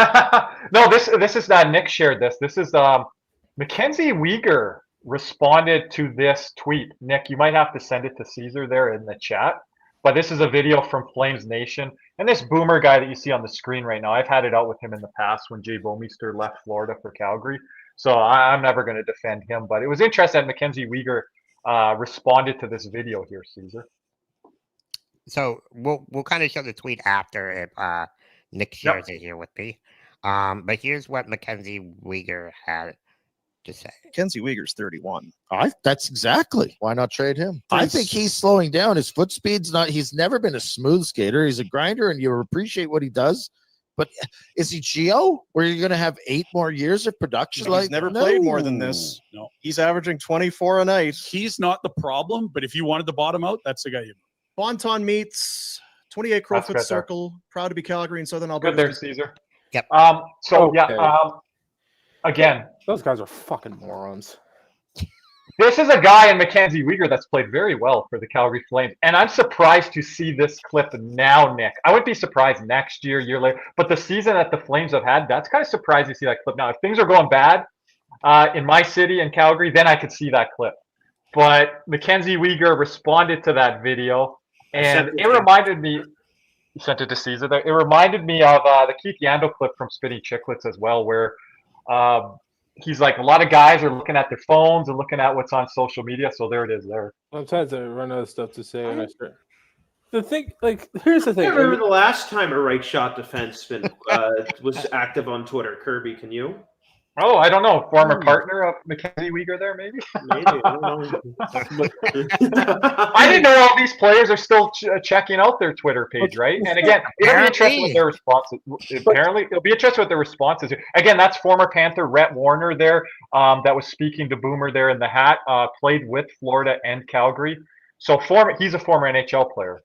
No, this is Nick shared this. This is MacKenzie Weegar responded to this tweet. Nick, you might have to send it to Caesar there in the chat. But this is a video from FlamesNation. And this boomer guy that you see on the screen right now, I've had it out with him in the past when Jay Bomeister left Florida for Calgary. So I'm never going to defend him. But it was interesting that MacKenzie Weegar responded to this video here, Caesar. So we'll kind of show the tweet after if Nick shares it here with me. But here's what MacKenzie Weegar had to say. MacKenzie Weegar's 31. That's exactly why not trade him. I think he's slowing down. His foot speed's not. He's never been a smooth skater. He's a grinder, and you appreciate what he does. But is he Gio? Where you're going to have 8 more years of production? No, he's never played more than this. No, he's averaging 24 a night. He's not the problem, but if you wanted to bottom out, that's the guy you. Bonton meets 28 Crowfoot Circle. Proud to be Calgary in Southern Alberta. Good there, Caesar. Yep. Again, those guys are fucking morons. This is a guy in MacKenzie Weegar that's played very well for the Calgary Flames, and I'm surprised to see this clip now, Nick. I wouldn't be surprised next year later, but the season that the Flames have had, that's kind of surprising to see that clip now. If things are going bad in my city in Calgary, then I could see that clip. But MacKenzie Weegar responded to that video. And it reminded me, you sent it to Caesar there. It reminded me of the Keith Yandel clip from Spitting Chicklets as well, where he's like, a lot of guys are looking at their phones and looking at what's on social media. So there it is there. Sometimes I run out of stuff to say. And the thing, here's the thing. I remember the last time a right shot defenseman was active on Twitter. Kirby, can you? Oh, I don't know. Former partner of MacKenzie Weegar there, maybe? Maybe. I don't know. I didn't know all these players are still checking out their Twitter page, right? And again, it'll be interesting with their responses. Apparently, it'll be interesting with their responses. Again, that's former Panther Rhett Warner there that was speaking to Boomer there in the hat, played with Florida and Calgary. So he's a former NHL player,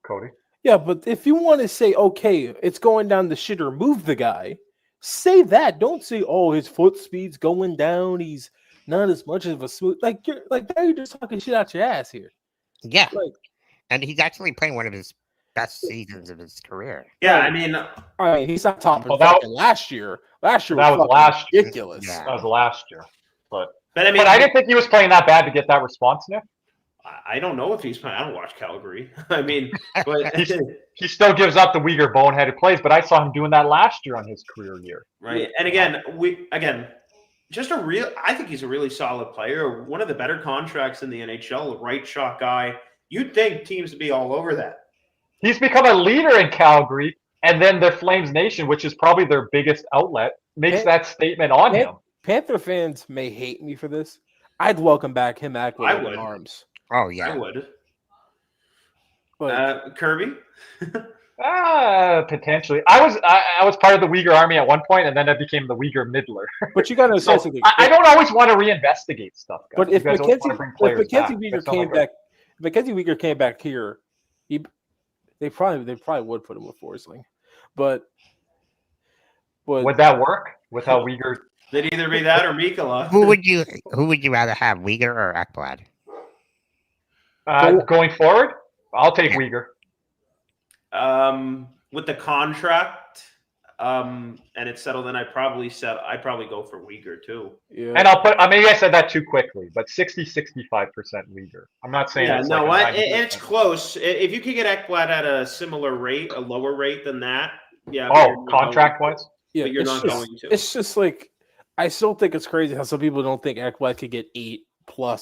Cody. Yeah, but if you want to say, okay, it's going down the shitter, move the guy. Say that. Don't say, oh, his foot speed's going down. He's not as much of a smooth. Now you're just talking shit out your ass here. Yeah. And he's actually playing one of his best seasons of his career. Yeah, I mean he's not top last year. Last year was ridiculous. Yeah. That was last year. But I mean, I didn't think he was playing that bad to get that response, Nick. I don't know if he's playing. I don't watch Calgary. I mean, but he still gives up the Weegar boneheaded plays, but I saw him doing that last year on his career year. Right. And again, I think he's a really solid player. One of the better contracts in the NHL, right shot guy. You'd think teams would be all over that. He's become a leader in Calgary, and then their FlamesNation, which is probably their biggest outlet, makes that statement on him. Panther fans may hate me for this. I'd welcome back him back with open arms. Oh yeah, I would. Kirby? Potentially. I was part of the Weegar army at one point, and then I became the Weegar middler. But you got to so I don't always want to reinvestigate stuff. Guys. But if MacKenzie Weegar came back here, they probably would put him with Forsling. But would that work with how Weegar? It'd either be that or Mikala. Who would you rather have, Weegar or Ekblad? Going forward, I'll take Weegar. With the contract, and it's settled, then I'd probably go for Weegar too. Yeah. And I'll put. Maybe I said that too quickly, but 65% Weegar. I'm not saying. Yeah, it's close. If you could get Ekblad at a similar rate, a lower rate than that, yeah. Oh, contract wise. Yeah, but you're not going to. It's just like I still think it's crazy how some people don't think Ekblad could get 8+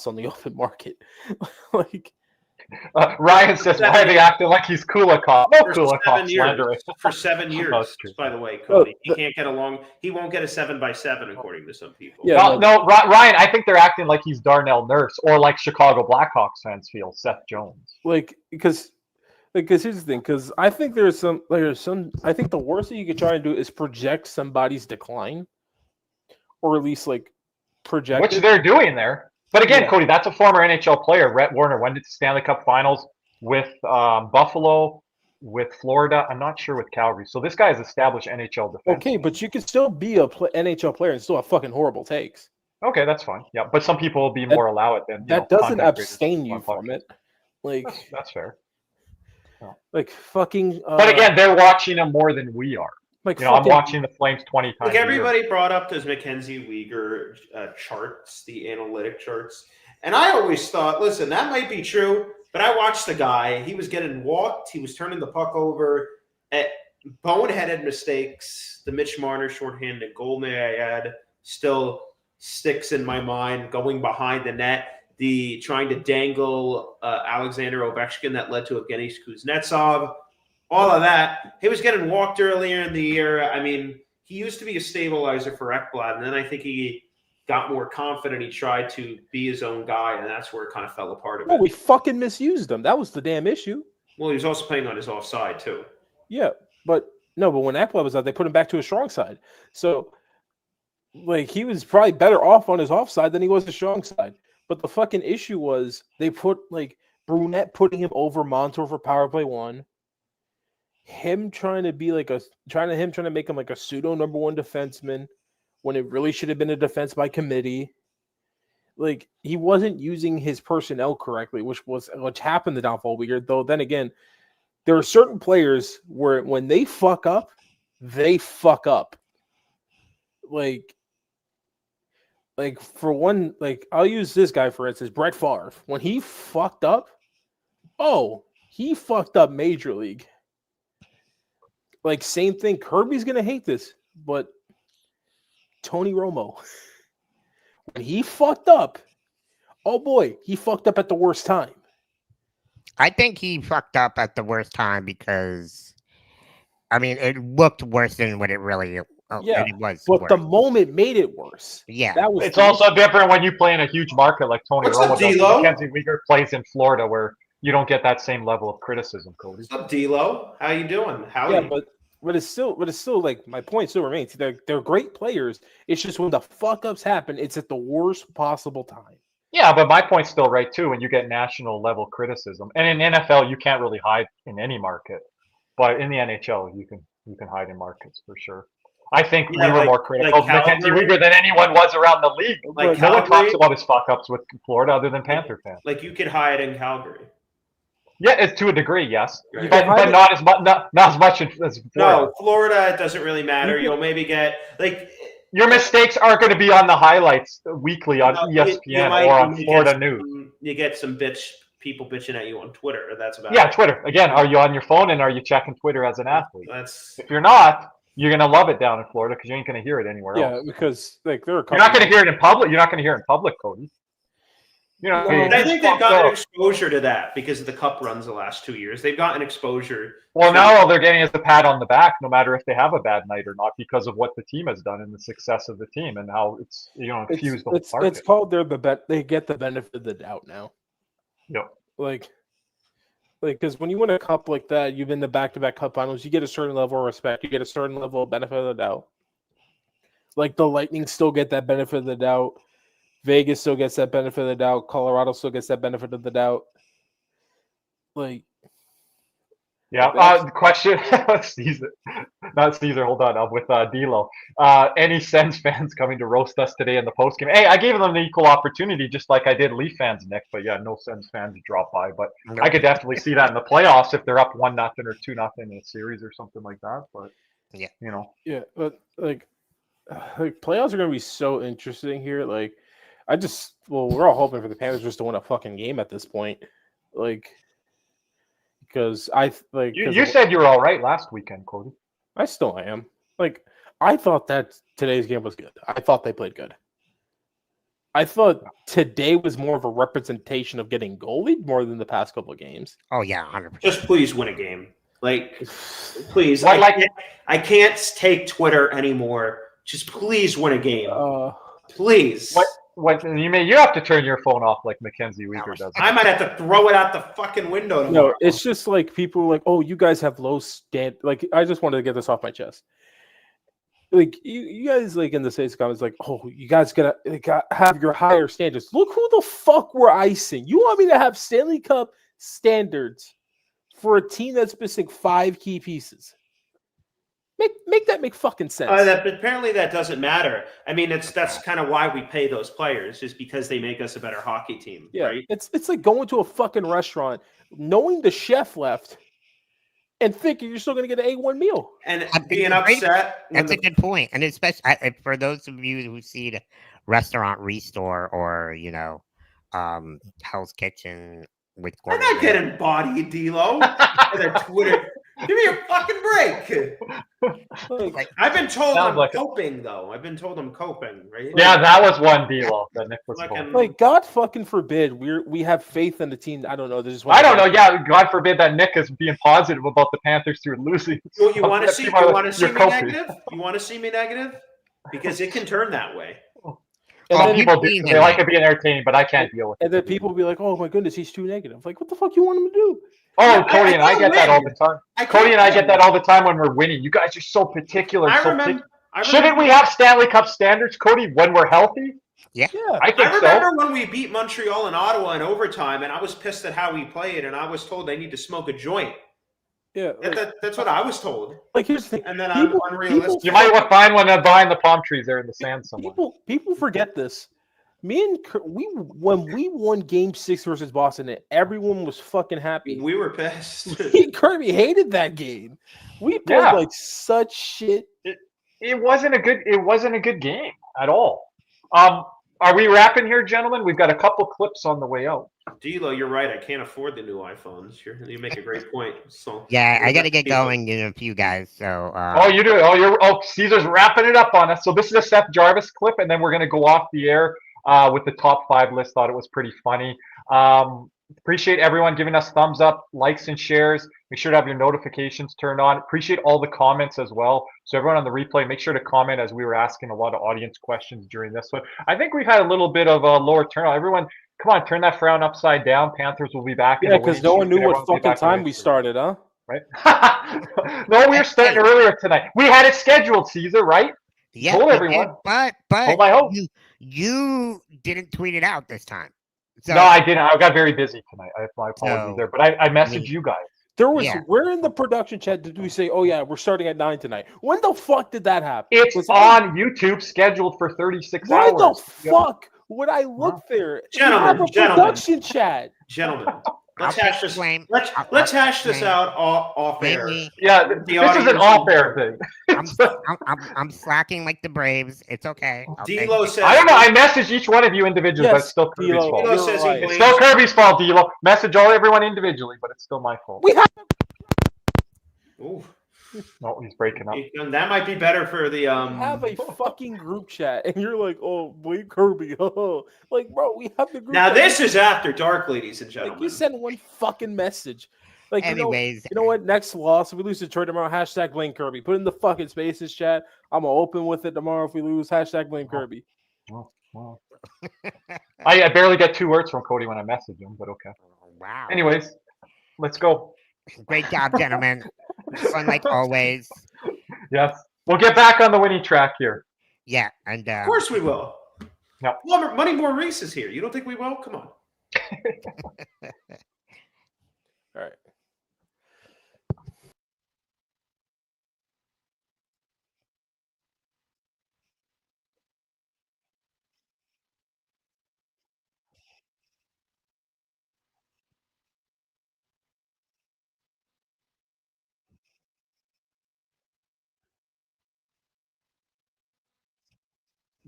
on the open market. Ryan says, why are they acting like he's Kulikov? No For Kulikov 7 years. slandering. For 7 years, That's true. by the way, Cody. He can't get along. He won't get a 7x7, according to some people. Yeah, No, Ryan, I think they're acting like he's Darnell Nurse or like Chicago Blackhawks fans feel Seth Jones. Because here's the thing, because I think there's some I think the worst thing you could try and do is project somebody's decline, or at least like project Which it. they're doing there. But again, Yeah. Cody, that's a former NHL player. Rhett Warner went to the Stanley Cup Finals with Buffalo, with Florida. I'm not sure with Calgary. So this guy is established NHL defense. Okay, but you can still be a NHL player and still have fucking horrible takes. Okay, that's fine. Yeah, but some people will be more allow it than That doesn't content creators abstain you on from podcasts. it. Like That's fair. like fucking. But again, they're watching him more than we are. like I'm fucking- watching the Flames 20 times. Like a year. everybody brought up those MacKenzie Weegar charts, the analytic charts. And I always thought, listen, that might be true, but I watched the guy. He was getting walked. He was turning the puck over at boneheaded mistakes. The Mitch Marner shorthanded goal I had still sticks in my mind, going behind the net. The trying to dangle Alexander Ovechkin that led to Evgeny Kuznetsov. All of that. He was getting walked earlier in the year. I mean, he used to be a stabilizer for Ekblad, and then I think he got more confident. He tried to be his own guy, and that's where it kind of fell apart a bit. Well, we fucking misused him. That was the damn issue. Well, he was also playing on his offside, too. Yeah, but when Ekblad was out, they put him back to his strong side. So, like, he was probably better off on his offside than he was the strong side. But the fucking issue was they put, like, Brunette putting him over Montour for power play 1. Him trying to make him like a pseudo number 1 defenseman when it really should have been a defense by committee. Like, he wasn't using his personnel correctly, which happened to downfall Weegar. Though then again, there are certain players where when they fuck up, they fuck up. Like for one, like I'll use this guy for instance, Brett Favre. When he fucked up, he fucked up major league. Like same thing. Kirby's gonna hate this, but Tony Romo, when he fucked up, oh boy, he fucked up at the worst time. I think he fucked up at the worst time because, I mean, it looked worse than what it really it was. But worse. the moment made it worse. Yeah, that was. It's also different when you play in a huge market like Tony What's Romo up, does. D-Lo? MacKenzie Weegar plays in Florida where you don't get that same level of criticism, Cody. What's up, D-Lo? How you doing? Yeah, but it's still like my point still remains. They're great players. It's just when the fuck ups happen, it's at the worst possible time. Yeah, but my point's still right too. When you get national level criticism, and in NFL you can't really hide in any market, but in the NHL you can hide in markets for sure. I think we were more critical of MacKenzie Weegar than anyone was around the league. Like no one Calgary? talks about his fuck ups with Florida other than Panther fans. Like you could hide in Calgary. Yeah, it's to a degree, yes, Right. but not as much. Not as much as Florida. No, Florida, it doesn't really matter. You'll maybe get like your mistakes aren't going to be on the highlights weekly on ESPN or on Florida News. You get some people bitching at you on Twitter. That's about Yeah, it. Twitter. Again, are you on your phone and are you checking Twitter as an athlete? That's If you're not, you're going to love it down in Florida because you ain't going to hear it anywhere else. Yeah, because like there are. You're not going to hear it in public. You're not going to hear it in public, Cody. You know, But I think they've gotten exposure to that because of the cup runs the last 2 years. They've gotten exposure. Well, now all they're getting is a pat on the back, no matter if they have a bad night or not, because of what the team has done and the success of the team and how it's infused the whole market. It's called they get the benefit of the doubt now. Yep. Like because when you win a cup like that, you've been the back-to-back cup finals. You get a certain level of respect. You get a certain level of benefit of the doubt. Like the Lightning still get that benefit of the doubt. Vegas still gets that benefit of the doubt. Colorado still gets that benefit of the doubt. Like, yeah. Question. Caesar, not Caesar. Hold on. I'm with D'Lo. Any Sens fans coming to roast us today in the postgame? Hey, I gave them the equal opportunity, just like I did Leaf fans, Nick. But yeah, no Sens fans drop by. But I could definitely see that in the playoffs if they're up 1-0 or 2-0 in a series or something like that. But yeah, yeah, but like playoffs are going to be so interesting here. Like, we're all hoping for the Panthers just to win a fucking game at this point. Like, because you said you were all right last weekend, Cody. I still am. Like, I thought that today's game was good. I thought they played good. I thought today was more of a representation of getting goalied more than the past couple of games. Oh yeah, 100%. Just please win a game. Like, please. Well, I can't take Twitter anymore. Just please win a game. Please. What you have to turn your phone off like MacKenzie Weegar does. I might have to throw it out the fucking window tomorrow. No, it's just like people are like, oh, you guys have low stand. Like, I just wanted to get this off my chest. Like, you guys, like, in the States comments, like, oh, you guys gotta have your higher standards. Look who the fuck we're icing. You want me to have Stanley Cup standards for a team that's missing 5 key pieces? Make that make fucking sense. Apparently that doesn't matter. I mean, that's kind of why we pay those players, is because they make us a better hockey team. Yeah, right? It's like going to a fucking restaurant, knowing the chef left, and thinking you're still going to get an A1 meal. And being upset. That's a good point. And especially for those of you who see the Restaurant Restore or, Hell's Kitchen with I'm not getting bodied, D'Lo. Twitter. Give me a fucking break. I've been told I'm coping, though. I've been told I'm coping, right? Yeah, that was one deal that Nick was coping. Like, God fucking forbid we have faith in the team. I don't know. I don't know. Yeah, God forbid that Nick is being positive about the Panthers through losing. You want to see me negative? You want to see me negative? Because it can turn that way. And people they like to be entertaining, but I can't deal with it. And then people will be like, oh my goodness, he's too negative. Like, what the fuck you want him to do? Oh, Cody and I get that all the time. Cody and I get that all the time when we're winning. You guys are so particular. Shouldn't we have Stanley Cup standards, Cody, when we're healthy? Yeah. I think remember when we beat Montreal and Ottawa in overtime, and I was pissed at how we played, and I was told I need to smoke a joint. Yeah, that's what I was told. Like, here's the thing. And then I'm unrealistic. You might find one behind the palm trees there in the sand somewhere. People forget this. When we won Game 6 versus Boston, everyone was fucking happy. We were pissed. Kirby hated that game. We played like such shit. It wasn't a good game at all. Are we wrapping here, gentlemen? We've got a couple clips on the way out. D'Lo, you're right. I can't afford the new iPhones. You make a great point. So yeah, I got to get going in a few guys. So you do. Caesar's wrapping it up on us. So this is a Seth Jarvis clip, and then we're gonna go off the air with the top 5 list. Thought it was pretty funny. Appreciate everyone giving us thumbs up, likes, and shares. Make sure to have your notifications turned on. Appreciate all the comments as well. So everyone on the replay, make sure to comment, as we were asking a lot of audience questions during this one. I think we've had a little bit of a lower turnout. Everyone, come on, turn that frown upside down. Panthers will be back. Yeah, because no one knew what fucking time we started, huh? Right? No, we were starting earlier tonight. We had it scheduled, Caesar, right? Yeah, told everyone. But hold my hope. You didn't tweet it out this time. So, no, I didn't. I got very busy tonight. My apologies there. But I messaged you guys. There was where in the production chat did we say, oh yeah, we're starting at 9 tonight? When the fuck did that happen? It's on YouTube, scheduled for 36 hours. Why the fuck would I look there? Gentlemen, production chat. Gentlemen. Let's hash this out off air. Yeah, this is an off-air thing. I'm slacking like the Braves. It's okay. D'Lo says, I don't know. I messaged each one of you individually, but it's still Kirby's fault. It's still Kirby's fault, D'Lo. Message everyone individually, but it's still my fault. Ooh. No, he's breaking up. That might be better for the We have a fucking group chat, and you're like, "Oh, wait, Kirby." Oh, like, bro, we have the group. Now chat. this is after dark, ladies and gentlemen. Like, you send one fucking message. Like, anyways, you know what? Next loss, if we lose to Detroit tomorrow, hashtag blame Kirby. Put in the fucking spaces chat. I'm gonna open with it tomorrow if we lose. Hashtag blame Kirby. Wow. I barely get 2 words from Cody when I message him, but okay. Wow. Anyways, let's go. Great job, gentlemen. Fun like always. Yes. We'll get back on the winning track here. Yeah, and of course we will. No. Well, Money Maurice is here. You don't think we will? Come on. All right.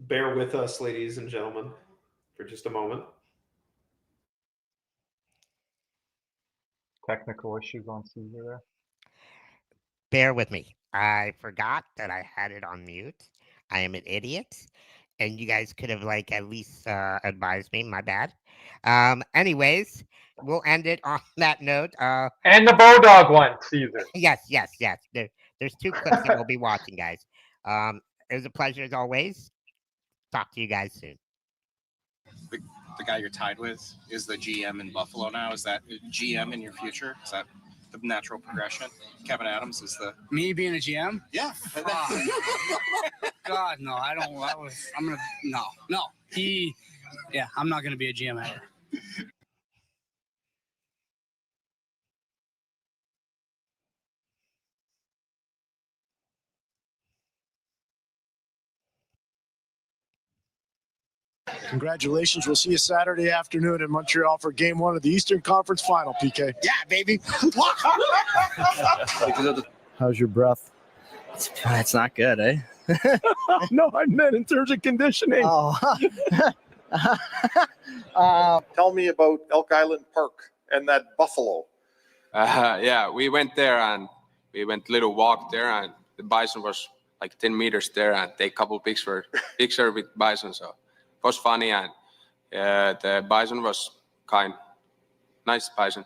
Bear with us, ladies and gentlemen, for just a moment. Technical issues on Caesar there. Bear with me. I forgot that I had it on mute. I am an idiot. and you guys could have like at least advised me. My bad. Anyways, we'll end it on that note. And the Bodog one, Caesar. Yes. There's 2 clips that we'll be watching, guys. It was a pleasure as always. Talk to you guys soon. The guy you're tied with is the GM in Buffalo now. Is that GM in your future? Is that the natural progression? Kevin Adams is the Me being a GM? yeah. God, no, I don't. No. I'm not going to be a GM ever. Congratulations. We'll see you Saturday afternoon in Montreal for game 1 of the Eastern Conference Final, PK. Yeah, baby. How's your breath? It's not good, eh? No, I meant in terms of conditioning. Oh. Tell me about Elk Island Park and that buffalo. Yeah, we went there and we went little walk there, and the bison was like 10 meters there, and take a couple picture with bison. So it was funny, and the bison was kind, nice bison.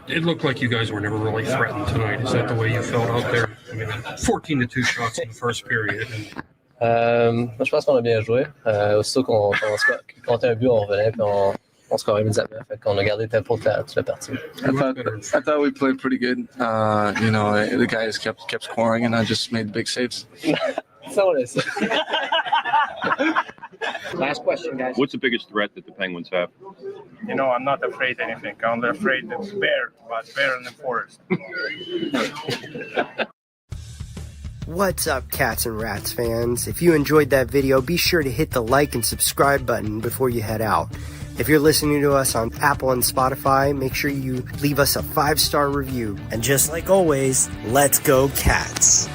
It looked like you guys were never really threatened tonight. Is that the way you felt out there? I mean, 14-2 shots in the first period. Moi, je pense qu'on a bien joué. Aussitôt qu'on comptait un but, on revenait puis on scorait immédiatement. Fait qu'on a gardé le tempo toute la partie. I thought we played pretty good. The guys kept scoring, and I just made big saves. So it is. Last question, guys. What's the biggest threat that the Penguins have? I'm not afraid of anything. I'm afraid of bear, but bear in the forest. What's up, Cats and Rats fans? If you enjoyed that video, be sure to hit the like and subscribe button before you head out. If you're listening to us on Apple and Spotify, make sure you leave us a 5-star review. And just like always, let's go Cats!